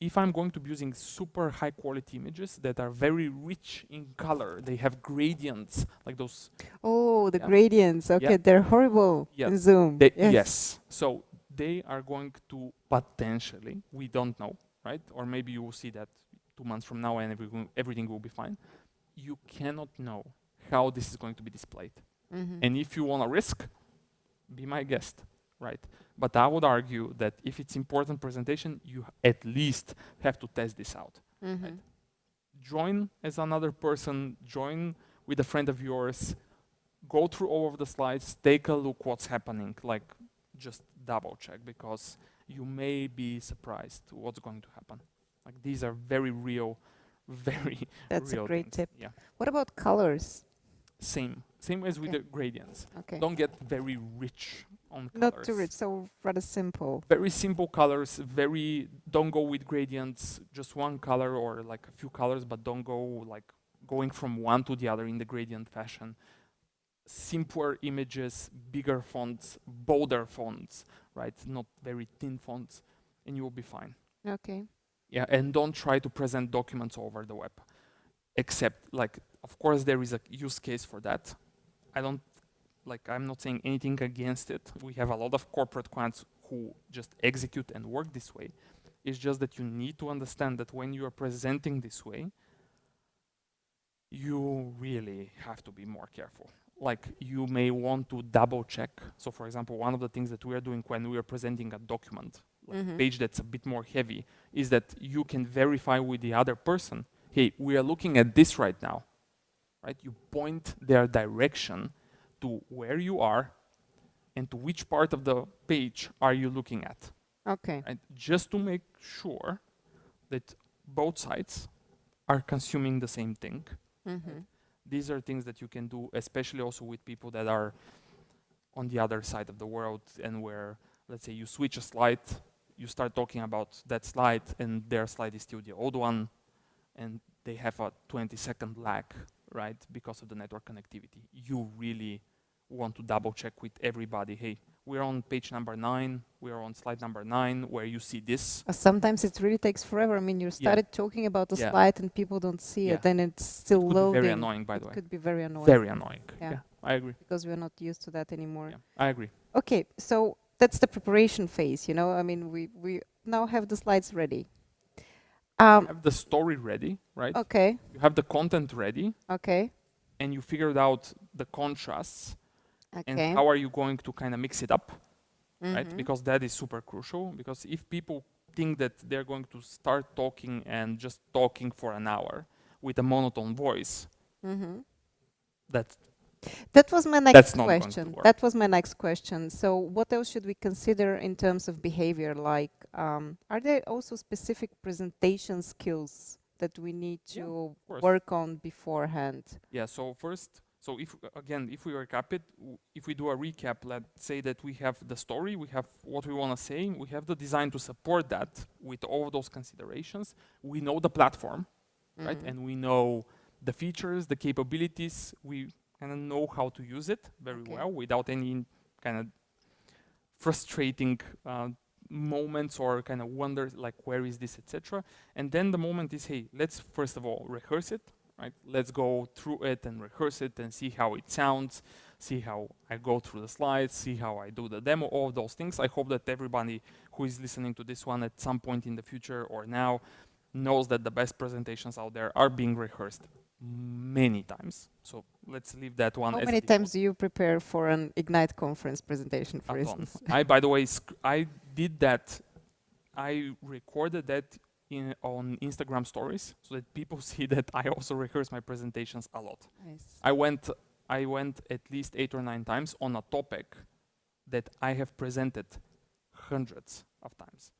If I'm going to be using super high quality images that are very rich in color, they have gradients like those. Oh, the Yeah. gradients. Okay, Yeah. they're horrible Yeah. in Zoom. Yes. So they are going to potentially, we don't know, right? Or maybe you will see that 2 months from now and everything will be fine. You cannot know how this is going to be displayed. And if you want to risk, be my guest, right? But I would argue that if it's important presentation, you at least have to test this out. Right? Join as another person, join with a friend of yours, go through all of the slides, take a look what's happening, like just double check, because you may be surprised what's going to happen. Like, these are very real, very That's real a great things. tip. Yeah. What about colors? Same as with Okay. the gradients. Okay. Don't get very rich on colors. Not too rich, so rather simple. Very simple colors, don't go with gradients, just one color or like a few colors, but don't go like going from one to the other in the gradient fashion. Simpler images, bigger fonts, bolder fonts, right? Not very thin fonts, and you will be fine. Okay. Yeah, and don't try to present documents over the web. Except, like, of course there is a use case for that. I'm not saying anything against it. We have a lot of corporate clients who just execute and work this way. It's just that you need to understand that when you are presenting this way, you really have to be more careful. Like, you may want to double check. So for example, one of the things that we are doing when we are presenting a document, like a page that's a bit more heavy, is that you can verify with the other person, hey, we are looking at this right now, right? You point their direction to where you are and to which part of the page are you looking at. Okay. Right? Just to make sure that both sides are consuming the same thing. Right? These are things that you can do, especially also with people that are on the other side of the world, and where, let's say, you switch a slide, you start talking about that slide, and their slide is still the old one, and they have a 20-second lag, right, because of the network connectivity. You really want to double check with everybody, hey, we're on page number 9, we're on slide number 9, where you see this. Sometimes it really takes forever. I mean, you started talking about the slide and people don't see it, then it's still loading. It could be very annoying, by the way. It could be very annoying. Very annoying. Yeah, I agree. Because we're not used to that anymore. Yeah, I agree. Okay, so that's the preparation phase, you know? I mean, we now have the slides ready. You have the story ready, right? Okay. You have the content ready. Okay. And you figured out the contrasts. Okay. And how are you going to kind of mix it up, right? Because that is super crucial. Because if people think that they're going to start talking and just talking for an hour with a monotone voice, that was my next question. That was my next question. So what else should we consider in terms of behavior? Like, are there also specific presentation skills that we need to work on beforehand? Yeah, so first, so if we recap it, if we do a recap, let's say that we have the story, we have what we want to say, we have the design to support that with all of those considerations. We know the platform, right? And we know the features, the capabilities. We kind of know how to use it very well without any kind of frustrating moments or kind of wonders like where is this, etc. And then the moment is, hey, let's first of all rehearse it, right? Let's go through it and rehearse it and see how it sounds, see how I go through the slides, see how I do the demo, all of those things. I hope that everybody who is listening to this one at some point in the future or now knows that the best presentations out there are being rehearsed many times. So let's leave that one. How many times do you prepare for an Ignite conference presentation, for instance? By the way, I did that. I recorded that on Instagram stories so that people see that I also rehearse my presentations a lot. Nice. I went at least 8 or 9 times on a topic that I have presented hundreds of times.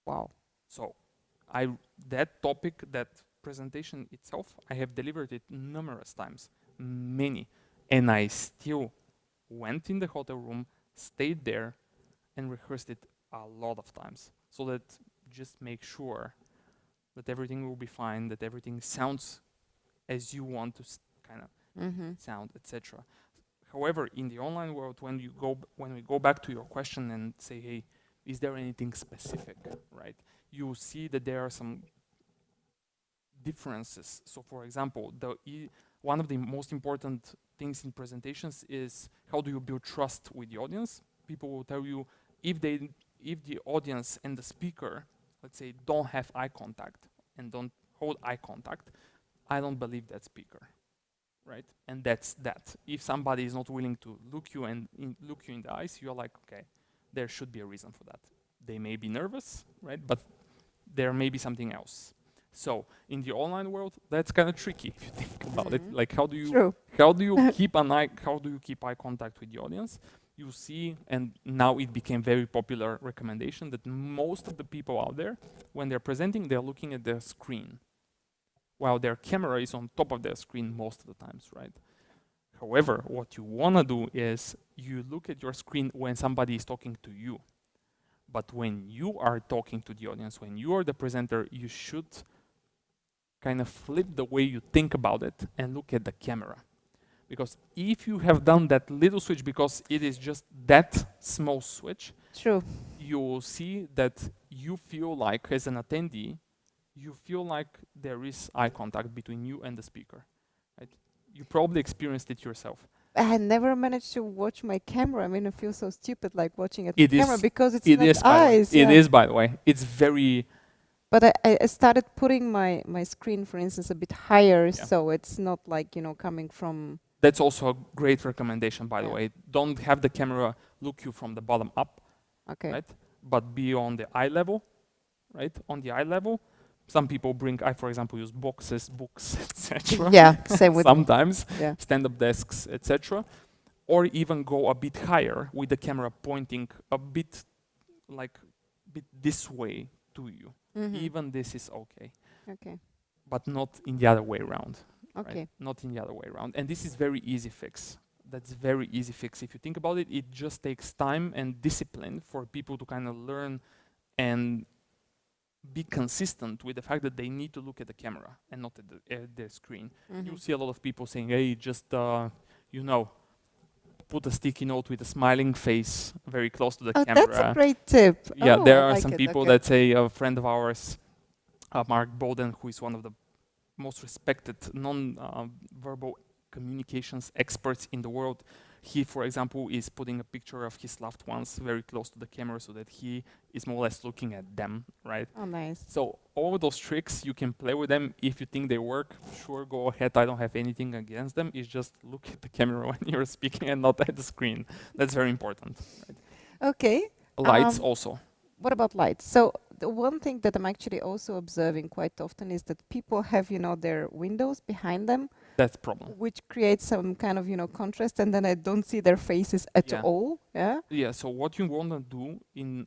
Wow. So that topic, that presentation itself, I have delivered it numerous times, many, and I still went in the hotel room, stayed there, and rehearsed it a lot of times, so that just make sure that everything will be fine, that everything sounds as you want to kind of sound, etc. However, in the online world, when we go back to your question and say, hey, is there anything specific, right? You see that there are some differences. So for example, one of the most important things in presentations is how do you build trust with the audience. People will tell you if the audience and the speaker, let's say, don't have eye contact and don't hold eye contact, I don't believe that speaker, right? And that's that. If somebody is not willing to look you in the eyes, you're like, okay, there should be a reason for that. They may be nervous, right? But there may be something else. So in the online world, that's kind of tricky if you think about it. Like how do you keep eye contact with the audience? You see, and now it became very popular recommendation that most of the people out there, when they're presenting, they're looking at their screen, while their camera is on top of their screen most of the times, right? However, what you want to do is you look at your screen when somebody is talking to you. But when you are talking to the audience, when you are the presenter, you should kind of flip the way you think about it and look at the camera. Because if you have done that little switch, because it is just that small switch, true, you will see that you feel like, as an attendee, you feel like there is eye contact between you and the speaker. Right? You probably experienced it yourself. I never managed to watch my camera. I mean, I feel so stupid like watching at the camera because it's not eyes. It is, by the way. It's very... But I started putting my screen, for instance, a bit higher, so it's not like, you know, coming from... That's also a great recommendation, by the way. Don't have the camera look you from the bottom up, right? But be on the eye level, right? On the eye level. Some people I, for example, use boxes, books, etc. Yeah, same with sometimes, stand-up desks, etc. Or even go a bit higher with the camera pointing a bit this way to you. Even this is okay. Okay. But not in the other way around. Okay. Right? Not in the other way around. And this is very easy fix. That's very easy fix. If you think about it, it just takes time and discipline for people to kind of learn and be consistent with the fact that they need to look at the camera and not at the screen. You see a lot of people saying, hey, just, you know, put a sticky note with a smiling face very close to the Oh, camera. that's a great tip. Yeah, Oh, there I are like some it. people Okay. that say, a friend of ours, Mark Bowden, who is one of the most respected non-verbal communications experts in the world. He, for example, is putting a picture of his loved ones very close to the camera so that he is more or less looking at them, right? Oh, nice. So all those tricks, you can play with them. If you think they work, sure, go ahead. I don't have anything against them. It's just look at the camera when you're speaking and not at the screen. That's very important. Right? Okay. Lights also. What about lights? So the one thing that I'm actually also observing quite often is that people have, their windows behind them, That's the problem. which creates some kind of, contrast, and then I don't see their faces at Yeah. all. Yeah. Yeah, so what you want to do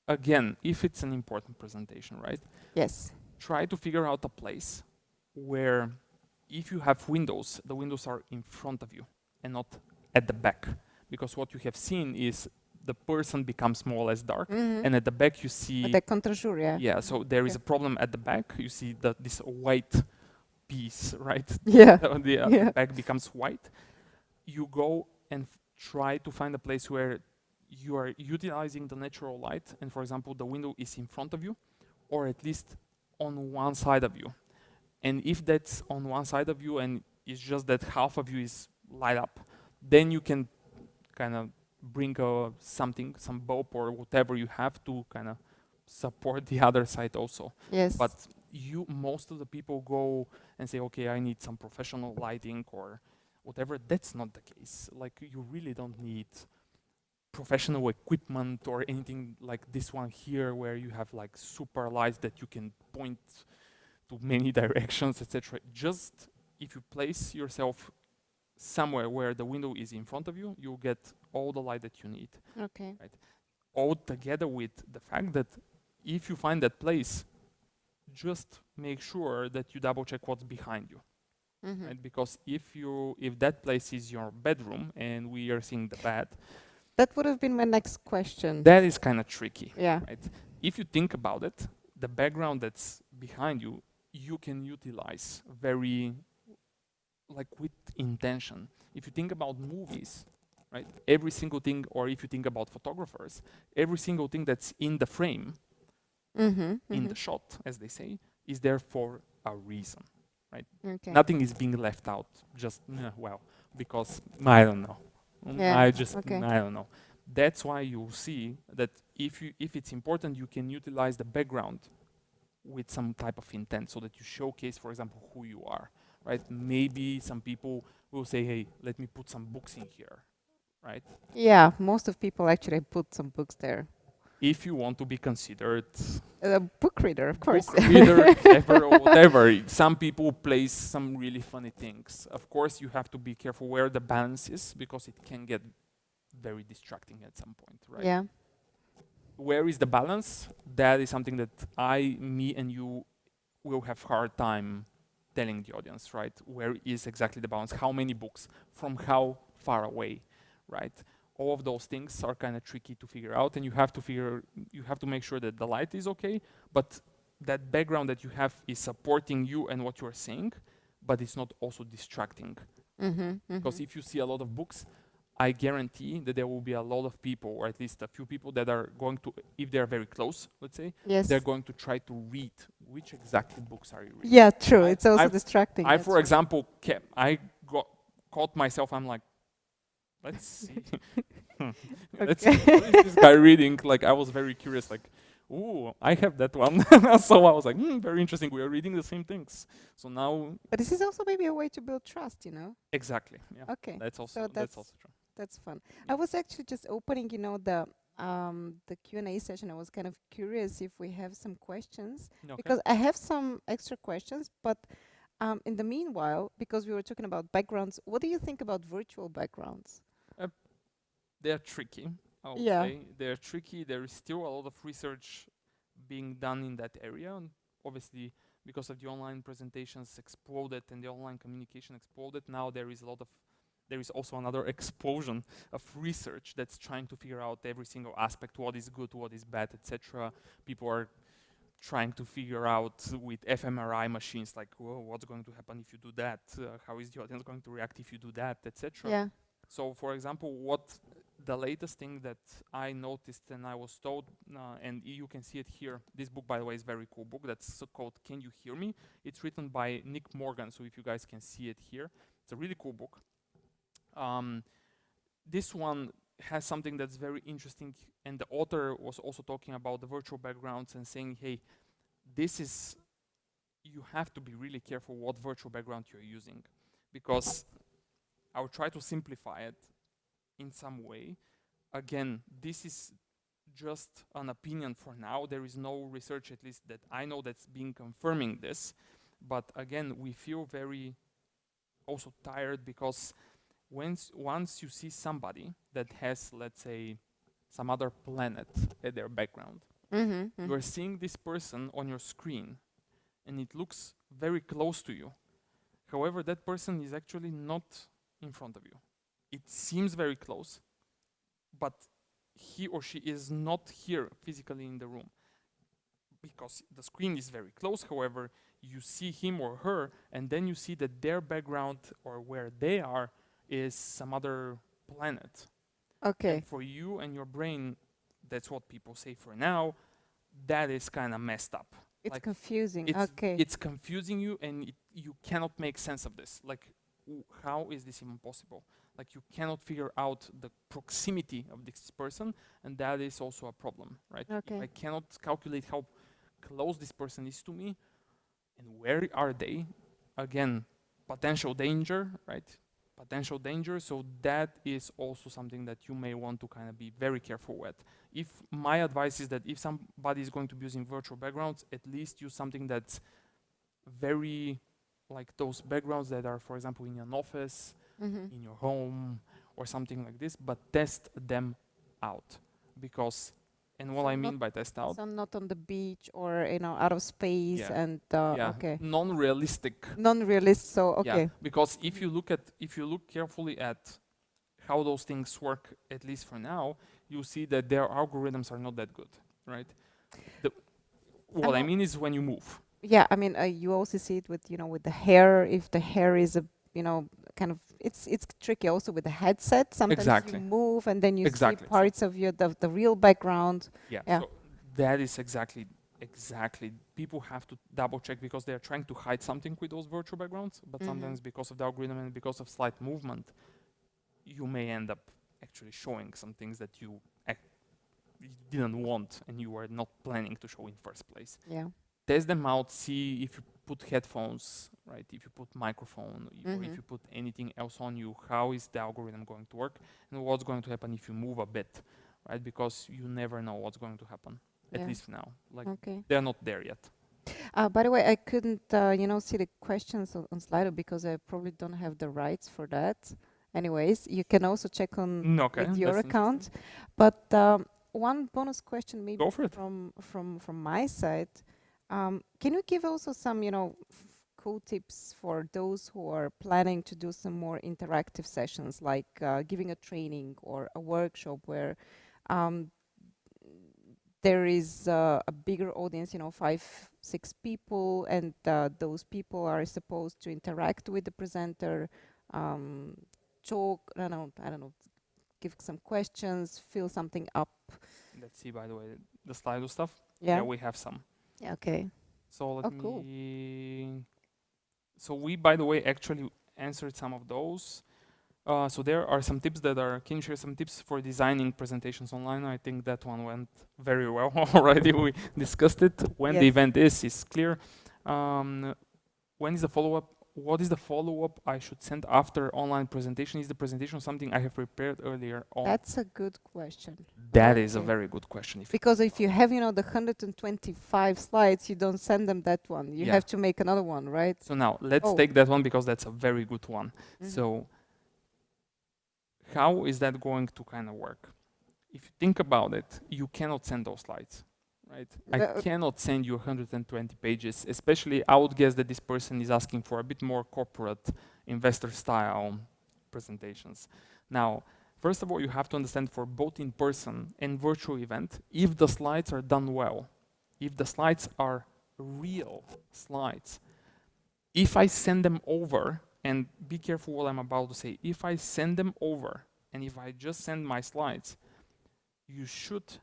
again, if it's an important presentation, right? Yes. Try to figure out a place where if you have windows, the windows are in front of you and not at the back. Because what you have seen is the person becomes more or less dark, and at the back you see... The contre-jour, yeah. Yeah, so there is a problem at the back. You see this white piece, right? Yeah. The back becomes white. You go and try to find a place where you are utilizing the natural light, and for example, the window is in front of you, or at least on one side of you. And if that's on one side of you and it's just that half of you is light up, then you can kind of bring something, some bulb or whatever you have to kind of support the other side also. Yes. But most of the people go and say, okay, I need some professional lighting or whatever. That's not the case. Like, you really don't need professional equipment or anything like this one here, where you have like super lights that you can point to many directions, etc. Just if you place yourself somewhere where the window is in front of you, you'll get all the light that you need. Okay. Right? All together with the fact that if you find that place, just make sure that you double check what's behind you. Right? Because if that place is your bedroom and we are seeing the bed, that would have been my next question. That is kind of tricky. Yeah. Right? If you think about it, the background that's behind you, you can utilize very, like, with intention. If you think about movies, right? Every single thing, or if you think about photographers, every single thing that's in the frame, in the shot, as they say, is there for a reason, right? Okay. Nothing is being left out just, because I don't know. Yeah. I don't know. That's why you'll see that if it's important, you can utilize the background with some type of intent, so that you showcase, for example, who you are, right? Maybe some people will say, hey, let me put some books in here, right? Yeah, most of people actually put some books there. If you want to be considered a book reader, of course. Book reader, clever, or whatever. Some people place some really funny things. Of course, you have to be careful where the balance is, because it can get very distracting at some point, right? Yeah. Where is the balance? That is something that me and you will have hard time telling the audience, right? Where is exactly the balance? How many books? From how far away, right? All of those things are kind of tricky to figure out, and you have to make sure that the light is okay, but that background that you have is supporting you and what you are saying, but it's not also distracting. Because if you see a lot of books, I guarantee that there will be a lot of people, or at least a few people, that are going to, if they're very close, let's say, they're going to try to read which exactly books are you reading. Yeah, true. It's also distracting. For example, caught myself, I'm like, let's see. Let's see, what is this guy reading? Like, I was very curious, like, ooh, I have that one. So I was like, very interesting. We are reading the same things. So now... But this is also maybe a way to build trust, you know? Exactly, yeah. Okay. That's also true. That's fun. I was actually just opening, the Q&A session. I was kind of curious if we have some questions. Okay. Because I have some extra questions, but in the meanwhile, because we were talking about backgrounds, what do you think about virtual backgrounds? They're tricky, I would say. They're tricky. There is still a lot of research being done in that area. And obviously, because of the online presentations exploded and the online communication exploded, now there is also another explosion of research that's trying to figure out every single aspect, what is good, what is bad, etc. People are trying to figure out with fMRI machines, like, whoa, what's going to happen if you do that? How is the audience going to react if you do that, etc. Yeah. So for example, what the latest thing that I noticed and I was told, and you can see it here, this book, by the way, is a very cool book that's called Can You Hear Me? It's written by Nick Morgan, so if you guys can see it here, it's a really cool book. This one has something that's very interesting, and the author was also talking about the virtual backgrounds and saying, hey, this is, you have to be really careful what virtual background you're using, because I'll try to simplify it in some way. Again, this is just an opinion for now. There is no research, at least that I know, that's been confirming this. But again, we feel very also tired because once you see somebody that has, let's say, some other planet at their background, you are seeing this person on your screen and it looks very close to you. However, that person is actually not in front of you. It seems very close, but he or she is not here physically in the room because the screen is very close. However, you see him or her, and then you see that their background or where they are is some other planet. Okay. And for you and your brain, that's what people say for now, that is kind of messed up. It's like confusing. Okay. It's confusing you, and you cannot make sense of this. Like, how is this even possible? Like, you cannot figure out the proximity of this person, and that is also a problem, right? Okay. If I cannot calculate how close this person is to me, and where are they? Again, potential danger, right? Potential danger. So that is also something that you may want to kind of be very careful with. If my advice is that if somebody is going to be using virtual backgrounds, at least use something that's very like those backgrounds that are, for example, in an office, in your home, or something like this, but test them out. Because, and what I mean by test out, so not on the beach or, you know, out of space. Yeah. And okay, non-realistic. non-realistic. So okay. Yeah, because if you look carefully at how those things work, at least for now, you see that their algorithms are not that good, right? What I mean is when you move. Yeah, I mean, you also see it with, you know, with the hair. If the hair is a, you know, kind of, it's tricky also with the headset. Sometimes you move and then you see parts of your the real background. Yeah. So that is exactly. People have to double check because they're trying to hide something with those virtual backgrounds, but sometimes because of the algorithm and because of slight movement, you may end up actually showing some things that you didn't want and you were not planning to show in first place. Yeah. Test them out, see if you put headphones, right? If you put microphone, or if you put anything else on you, how is the algorithm going to work, and what's going to happen if you move a bit, right? Because you never know what's going to happen, at least now. Like, they're not there yet. By the way, I couldn't, you know, see the questions on Slido because I probably don't have the rights for that. Anyways, you can also check on with your account. But one bonus question, maybe from my side. Can you give also some, you know, cool tips for those who are planning to do some more interactive sessions, like giving a training or a workshop where there is a bigger audience, you know, 5-6 people, and those people are supposed to interact with the presenter, talk, I don't know, give some questions, fill something up. Let's see, by the way, the Slido stuff. Yeah, we have some. Yeah, okay. So let me. Cool. So we, by the way, actually answered some of those. So there are some tips that are. Can you share some tips for designing presentations online? I think that one went very well already. We discussed it. When the event is clear. When is the follow-up? What is the follow-up I should send after online presentation? Is the presentation something I have prepared earlier on? That's a good question. That is a very good question. Because if you have, you know, the 125 slides, you don't send them that one. You have to make another one, right? So now let's take that one because that's a very good one. So how is that going to kind of work? If you think about it, you cannot send those slides. Right? I cannot send you 120 pages, especially I would guess that this person is asking for a bit more corporate investor style presentations. Now, first of all, you have to understand for both in-person and virtual event, if the slides are done well, if the slides are real slides, if I send them over, And be careful what I'm about to say. If I send them over, and if I just send my slides, you shouldn't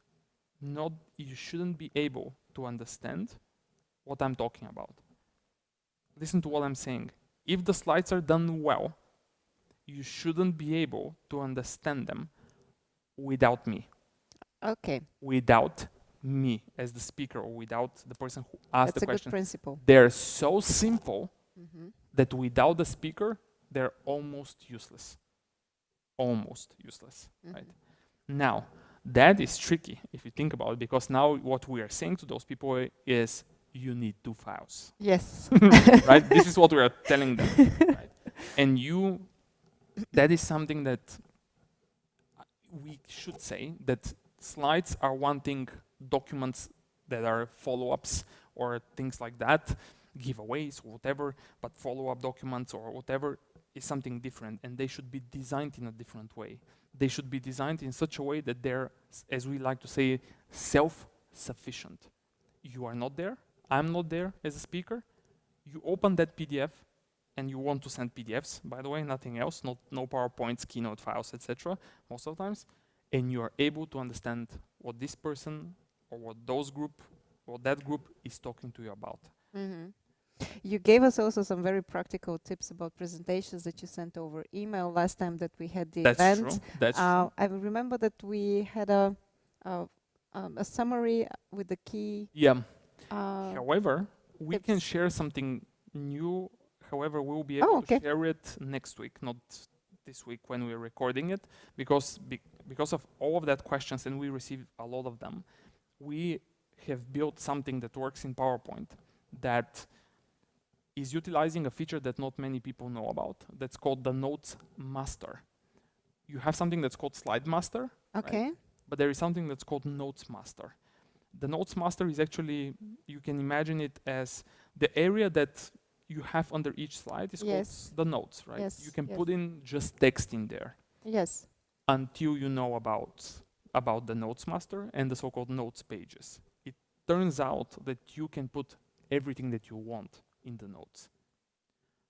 be able to understand what I'm talking about. Listen to what I'm saying. If the slides are done well, you shouldn't be able to understand them without me. Okay. Without me as the speaker, or without the person who asked the question. That's a good principle. They're so simple that without the speaker, they're almost useless. Almost useless, right? Now, that is tricky if you think about it, because now what we are saying to those people is, you need 2 files. Yes. Right? This is what we are telling them. Right? And that is something that we should say, that slides are one thing, documents that are follow-ups or things like that, giveaways or whatever, but follow-up documents or whatever is something different, and they should be designed in a different way. They should be designed in such a way that they're, as we like to say, self-sufficient. You are not there, I'm not there as a speaker. You open that PDF, and you want to send PDFs, by the way, nothing else, no PowerPoints, Keynote files, etc. most of the times, and you are able to understand what this person or what that group is talking to you about. You gave us also some very practical tips about presentations that you sent over email last time that we had the event. True. That's true. I remember that we had a summary with the key. Yeah. However, we can share something new. However, we'll be able to share it next week, not this week when we're recording it, because of all of that questions, and we received a lot of them. We have built something that works in PowerPoint that is utilizing a feature that not many people know about. That's called the Notes Master. You have something that's called Slide Master, right? But there is something that's called Notes Master. The Notes Master is actually, you can imagine it as the area that you have under each slide is called the notes, right? You can put in just text in there. Yes. Until you know about the Notes Master and the so-called notes pages. It turns out that you can put everything that you want in the notes,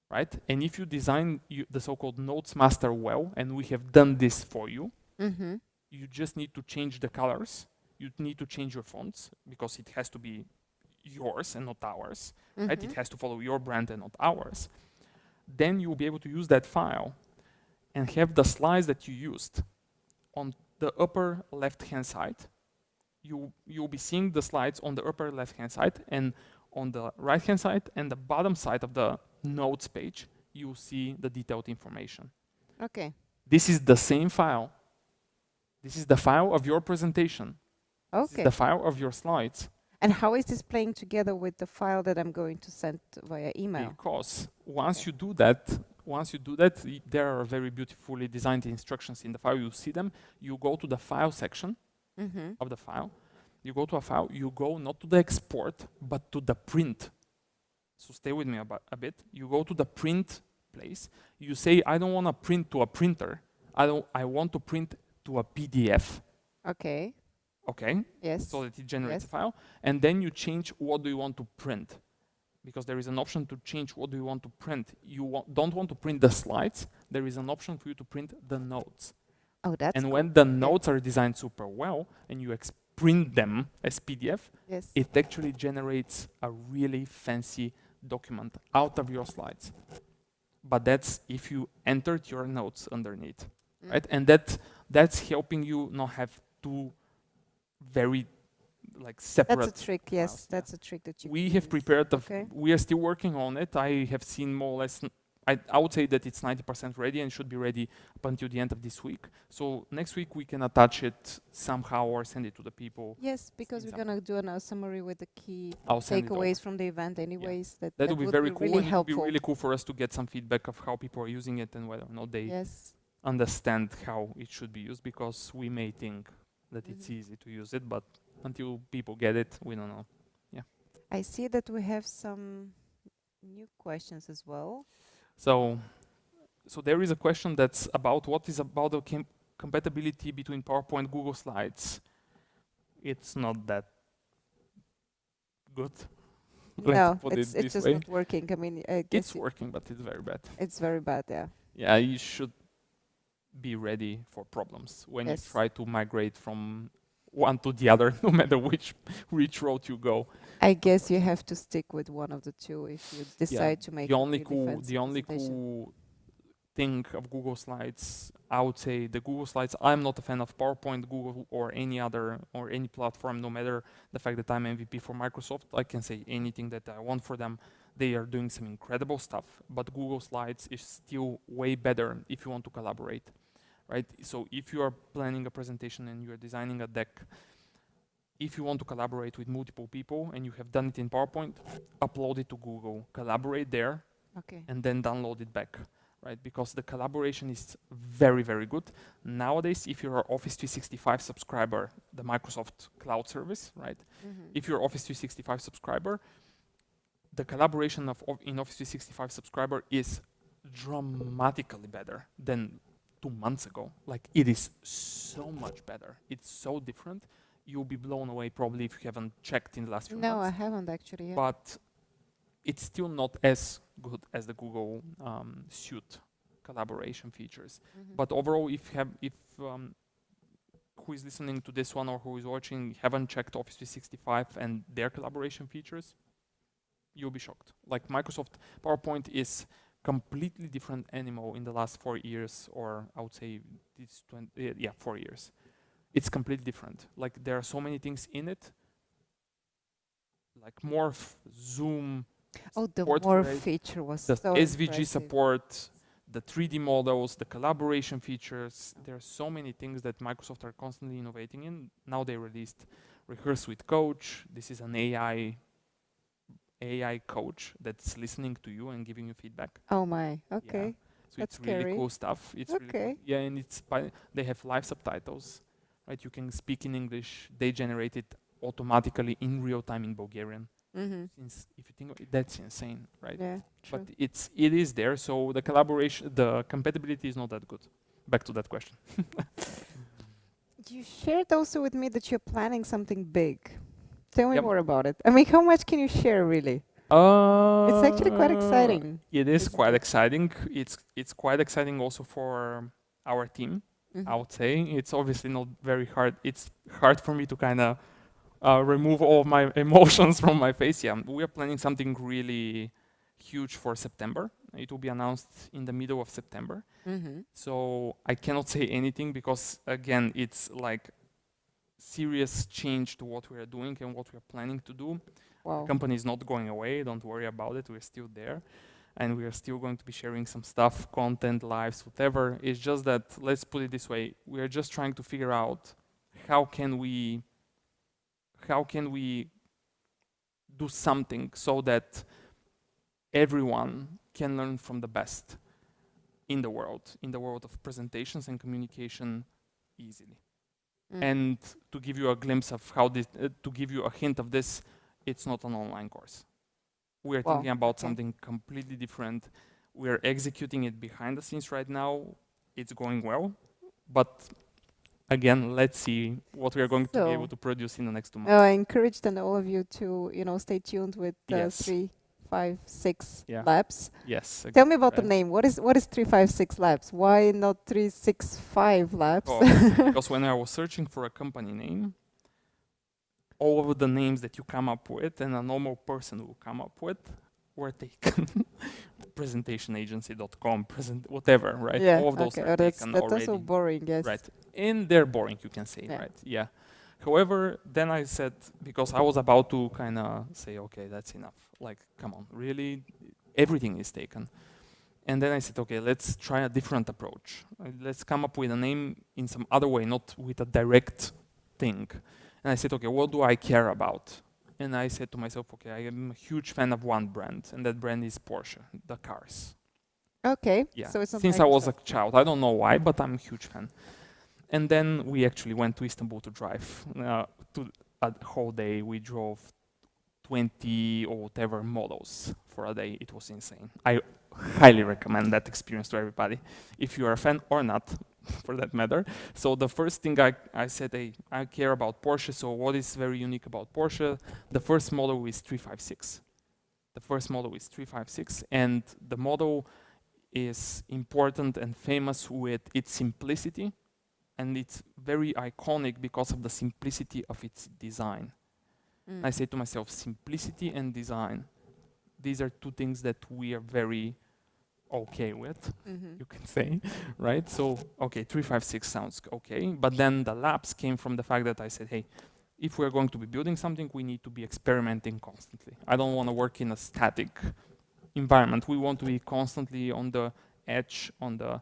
right? And if you design the so-called Notes Master well, and we have done this for you, you just need to change the colors. You need to change your fonts, because it has to be yours and not ours, right? It has to follow your brand and not ours. Then you'll be able to use that file and have the slides that you used on the upper left-hand side. You'll be seeing the slides on the upper left-hand side, and on the right-hand side and the bottom side of the notes page, you'll see the detailed information. Okay. This is the same file. This is the file of your presentation. Okay. This is the file of your slides. And how is this playing together with the file that I'm going to send via email? Because once you do that, there are very beautifully designed instructions in the file. You see them. You go to the file section of the file. You go to a file. You go not to the export, but to the print. So stay with me a bit. You go to the print place. You say, I don't want to print to a printer. I want to print to a PDF. Okay. Okay. Yes. So that it generates a file. And then you change what do you want to print. Because there is an option to change what do you want to print. You don't want to print the slides. There is an option for you to print the notes. Oh, that's And cool. when the notes are designed super well and you print them as PDF, it actually generates a really fancy document out of your slides. But that's if you entered your notes underneath, right? And that's helping you not have two very separate. That's a trick, yes. That's a trick that you. We have prepared. We are still working on it. I have seen more or less. I would say that it's 90% ready and should be ready up until the end of this week. So next week we can attach it somehow or send it to the people. Yes, because we're gonna do a summary with the key I'll send takeaways from the event, anyways. That would be very cool. Really and helpful. it would be really cool for us to get some feedback of how people are using it and whether or not they understand how it should be used. Because we may think that it's easy to use it, but until people get it, we don't know. Yeah. I see that we have some new questions as well. So there is a question that's about what is about the compatibility between PowerPoint, Google Slides. It's not that good. Let's No, put it's it this just way. not working. I mean, I It's guess working, but it's very bad. it's very bad. Yeah. Yeah, you should be ready for problems when you Yes. try to migrate from one to the other, no matter which road you go. I guess you have to stick with one of the two if you Yeah, decide to make a really fancy the only presentation. cool thing of Google Slides, I would say the Google Slides. I'm not a fan of PowerPoint, Google, or any other or any platform. No matter the fact that I'm MVP for Microsoft, I can say anything that I want for them. They are doing some incredible stuff, but Google Slides is still way better if you want to collaborate, right? So if you are planning a presentation and you are designing a deck, if you want to collaborate with multiple people and you have done it in PowerPoint, upload it to Google, collaborate there, Okay. and then download it back, right? Because the collaboration is very, very good. Nowadays, if you're an Office 365 subscriber, the Microsoft Cloud Service, right? If you're Office 365 subscriber, the collaboration in Office 365 subscriber is dramatically better than 2 months ago. Like, it is so much better. It's so different. You'll be blown away probably if you haven't checked in the last few No, I months. haven't actually. Yeah. But it's still not as good as the Google Suite collaboration features. But overall, if who is listening to this one or who is watching haven't checked Office 365 and their collaboration features, you'll be shocked. Like, Microsoft PowerPoint is completely different animal in the last 4 years, or I would say it's 4 years. It's completely different. Like, there are so many things in it, like Morph, Zoom, Oh, the support more for it, feature was the so SVG impressive. support, the 3D models, the collaboration features. There are so many things that Microsoft are constantly innovating in. Now they released Rehearse with Coach. This is an AI coach that's listening to you and giving you feedback. Oh my. Okay. Yeah. So That's it's really scary. cool stuff. It's really Okay. cool. Yeah, and they have live subtitles, right? You can speak in English. They generate it automatically in real time in Bulgarian. Since if you think of it, that's insane, right? Yeah. True. But it is there. So the collaboration, the compatibility is not that good. Back to that question. You shared also with me that you're planning something big. Tell me Yep. more about it. I mean, how much can you share really? It's actually quite exciting. It is isn't quite it? exciting. It's quite exciting also for our team. I would say it's obviously not very hard. It's hard for me to kind of remove all of my emotions from my face. Yeah, we are planning something really huge for September. It will be announced in the middle of September. So I cannot say anything because, again, it's like serious change to what we are doing and what we are planning to do. Wow. The company is not going away. Don't worry about it. We're still there. And we are still going to be sharing some stuff, content, lives, whatever. It's just that, let's put it this way, we are just trying to figure out how can we do something so that everyone can learn from the best in the world of presentations and communication easily. And to give you a glimpse of how this, to give you a hint of this, it's not an online course. We are thinking about something completely different. We are executing it behind the scenes right now. It's going well, but again, let's see what we are going to be able to produce in the next 2 months. I encourage then all of you to, stay tuned with Yes. 3, 5, 6 Yeah. labs. Yes. Tell me about the name. What is 356 labs? Why not 365 labs? Because when I was searching for a company name, all of the names that you come up with and a normal person will come up with were taken. Presentationagency.com, whatever, right? Yeah, all of those are that's taken already. also boring, yes. Right. And they're boring, you can say, right? Yeah. However, then I said, because I was about to kind of say, okay, that's enough. Like, come on, really, everything is taken. And then I said, okay, let's try a different approach. Let's come up with a name in some other way, not with a direct thing. And I said, okay, what do I care about? And I said to myself, okay, I am a huge fan of one brand, and that brand is Porsche, the cars. Okay. Yeah. So it's not Since I was a Microsoft. child, I don't know why, but I'm a huge fan. And then we actually went to Istanbul to drive. A whole day, we drove 20 or whatever models for a day. It was insane. I highly recommend that experience to everybody, if you are a fan or not, for that matter. So the first thing I said, hey, I care about Porsche, so what is very unique about Porsche? The first model is 356. The first model is 356, and the model is important and famous with its simplicity, and it's very iconic because of the simplicity of its design. I say to myself, simplicity and design, these are two things that we are very okay with, you can say, right? So, okay, 356 sounds okay, but then the labs came from the fact that I said, hey, if we're going to be building something, we need to be experimenting constantly. I don't want to work in a static environment. We want to be constantly on the edge, on the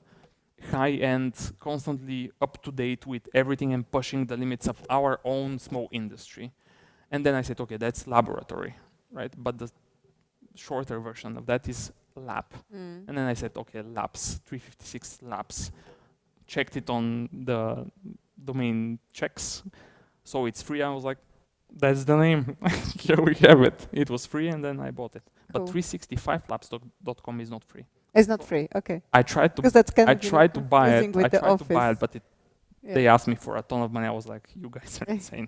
high end, constantly up to date with everything and pushing the limits of our own small industry. And then I said, okay, that's laboratory, right? But the shorter version of that is lab. And then I said, okay, labs, 356 labs. Checked it on the domain checks. So it's free. I was like, that's the name. Here we have it. It was free, and then I bought it. Cool. But 365labs.com is not free. It's not free, okay. I tried to. Because that's kind I of, tried to buy it. with I the tried to buy it, office. but they asked me for a ton of money. I was like, you guys are insane.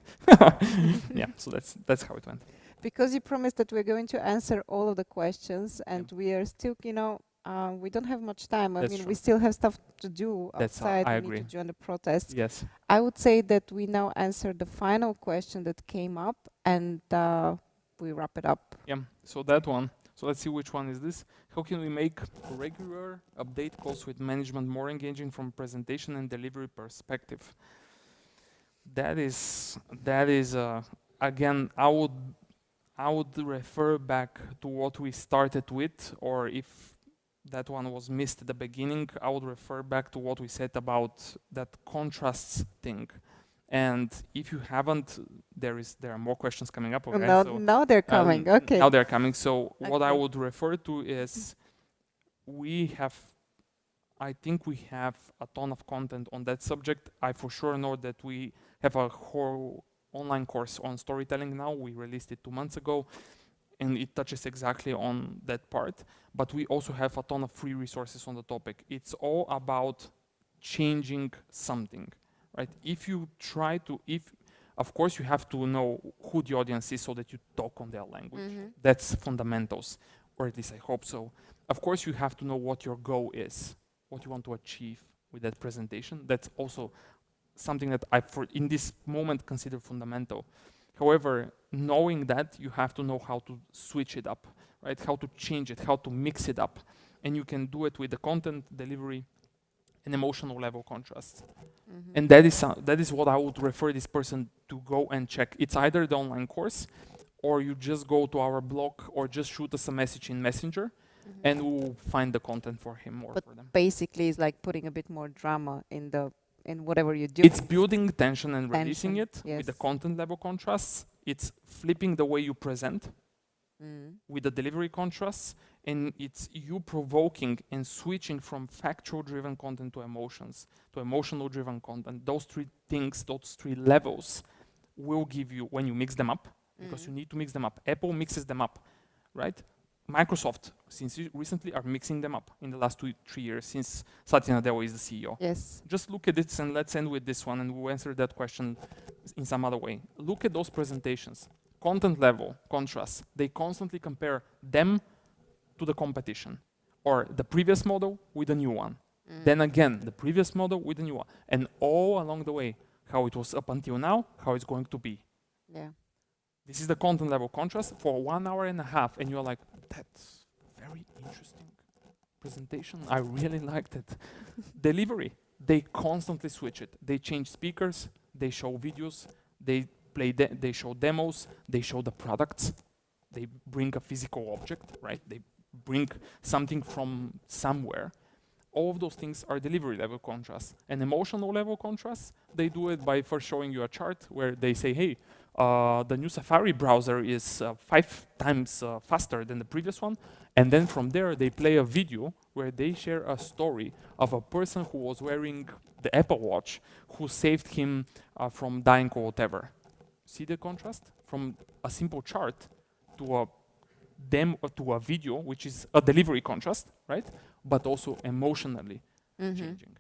Yeah. So that's how it went. Because you promised that we're going to answer all of the questions, and we are still, we don't have much time. I That's mean, true. we still have stuff to do That's outside. I We agree. need to join the protest. Yes. I would say that we now answer the final question that came up, and we wrap it up. Yeah. So that one. So let's see which one is this. How can we make regular update calls with management more engaging from presentation and delivery perspective? That is again, I would refer back to what we started with, or if that one was missed at the beginning, I would refer back to what we said about that contrasts thing. And if you haven't, there are more questions coming up. Okay, Now they're coming. Okay. Now they're coming. So what I Okay. would refer to is I think we have a ton of content on that subject. I for sure know that we have a whole online course on storytelling now. We released it 2 months ago, and it touches exactly on that part. But we also have a ton of free resources on the topic. It's all about changing something, right? Of course, you have to know who the audience is so that you talk on their language. That's fundamentals, or at least I hope so. Of course, you have to know what your goal is, what you want to achieve with that presentation. That's also something that in this moment, consider fundamental. However, knowing that, you have to know how to switch it up, right? How to change it, how to mix it up. And you can do it with the content delivery and emotional level contrast. And that is what I would refer this person to go and check. It's either the online course, or you just go to our blog, or just shoot us a message in Messenger, and we'll find the content for him or for them. Basically, it's like putting a bit more drama in whatever you do. It's building tension and releasing it yes. with the content level contrasts. It's flipping the way you present with the delivery contrasts, and it's you provoking and switching from factual driven content to emotional driven content. Those three things, those three levels will give you, when you mix them up, because you need to mix them up. Apple mixes them up, right? Microsoft, since recently, are mixing them up in the last 2-3 years since Satya Nadella is the CEO. Yes. Just look at it, and let's end with this one, and we'll answer that question in some other way. Look at those presentations. Content level, contrast. They constantly compare them to the competition, or the previous model with the new one. Then again, the previous model with the new one. And all along the way, how it was up until now, how it's going to be. Yeah. This is the content level contrast for 1.5 hours, and you're like, that's very interesting presentation. I really liked it. Delivery, they constantly switch it. They change speakers, they show videos, they show demos, they show the products, they bring a physical object, right? They bring something from somewhere. All of those things are delivery level contrasts. And emotional level contrasts, they do it by first showing you a chart where they say, hey, the new Safari browser is 5 times faster than the previous one. And then from there, they play a video where they share a story of a person who was wearing the Apple Watch, who saved him from dying or whatever. See the contrast? From a simple chart to a video, which is a delivery contrast, right? But also emotionally changing.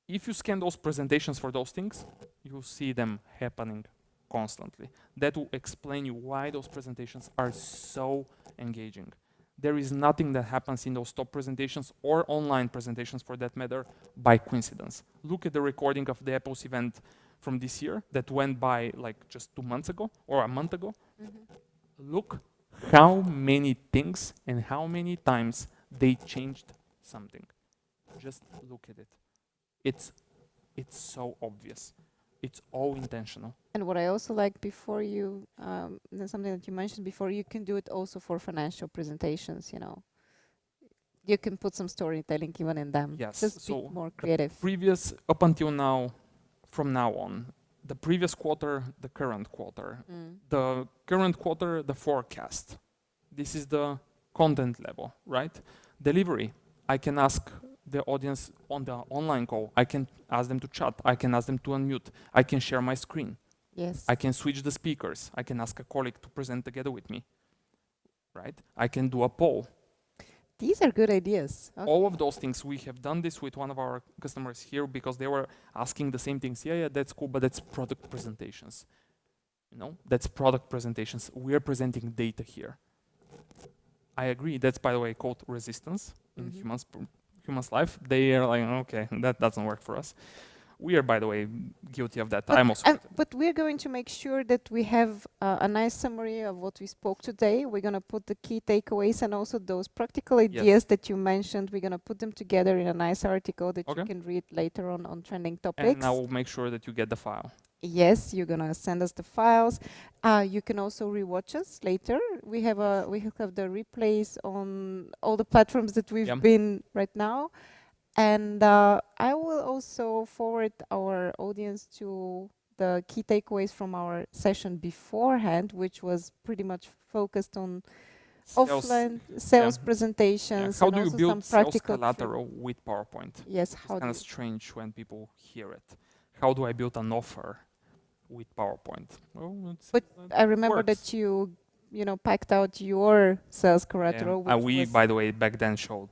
If you scan those presentations for those things, you'll see them happening constantly. That will explain you why those presentations are so engaging. There is nothing that happens in those top presentations or online presentations for that matter by coincidence. Look at the recording of the Apple's event from this year that went by like just 2 months ago or a month ago. Look how many things and how many times they changed something. Just look at it. It's so obvious. It's all intentional. And what I also like before you, there's something that you mentioned before, you can do it also for financial presentations, you know. You can put some storytelling even in them. Yes, Just so be more creative. Previous, up until now, from now on, the previous quarter, the current quarter, the current quarter, the forecast. This is the content level, right? Delivery, I can ask the audience on the online call. I can ask them to chat. I can ask them to unmute. I can share my screen. Yes. I can switch the speakers. I can ask a colleague to present together with me, right? I can do a poll. These are good ideas. Okay. All of those things, we have done this with one of our customers here because they were asking the same things. Yeah, that's cool, but that's product presentations. You know, that's product presentations. We're presenting data here. I agree. That's, by the way, called resistance in humans' life. They are like, okay, that doesn't work for us. We are, by the way, guilty of that. I'm also. But we're going to make sure that we have a nice summary of what we spoke today. We're going to put the key takeaways and also those practical ideas that you mentioned. We're going to put them together in a nice article that you can read later on trending topics. And I will make sure that you get the file. Yes, you're going to send us the files. You can also rewatch us later. We have the replays on all the platforms that we've been right now. And I will also forward our audience to the key takeaways from our session beforehand, which was pretty much focused on offline sales presentations. How do you build sales collateral with PowerPoint? Yes, it's kind of strange when people hear it. How do I build an offer with PowerPoint? Well, but I remember that you packed out your sales collateral. And we, by the way, back then showed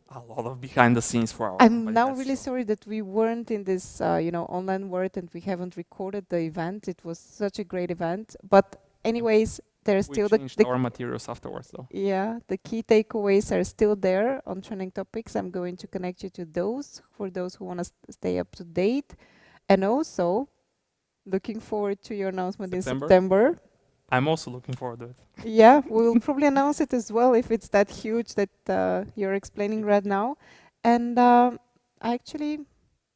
a lot of behind the scenes for our I'm now really sorry that we weren't in this online world and we haven't recorded the event. It was such a great event. But anyways, there's still changed our materials afterwards though. Yeah, the key takeaways are still there on trending topics. I'm going to connect you to those for those who want to stay up to date. And also looking forward to your announcement in September. I'm also looking forward to it. Yeah, we'll probably announce it as well if it's that huge that you're explaining right now. And I actually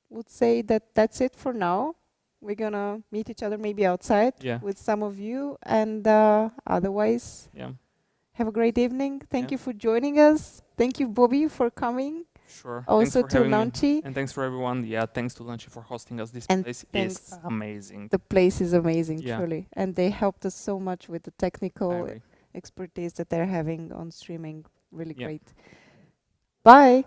would say that that's it for now. We're going to meet each other maybe outside with some of you. And otherwise, have a great evening. Thank you for joining us. Thank you, Bobby, for coming. Sure. Also to Lunchy. And thanks for everyone. Yeah, thanks to Lunchy for hosting us. This place is amazing. The place is amazing, truly. And they helped us so much with the technical expertise that they're having on streaming. Really great. Bye.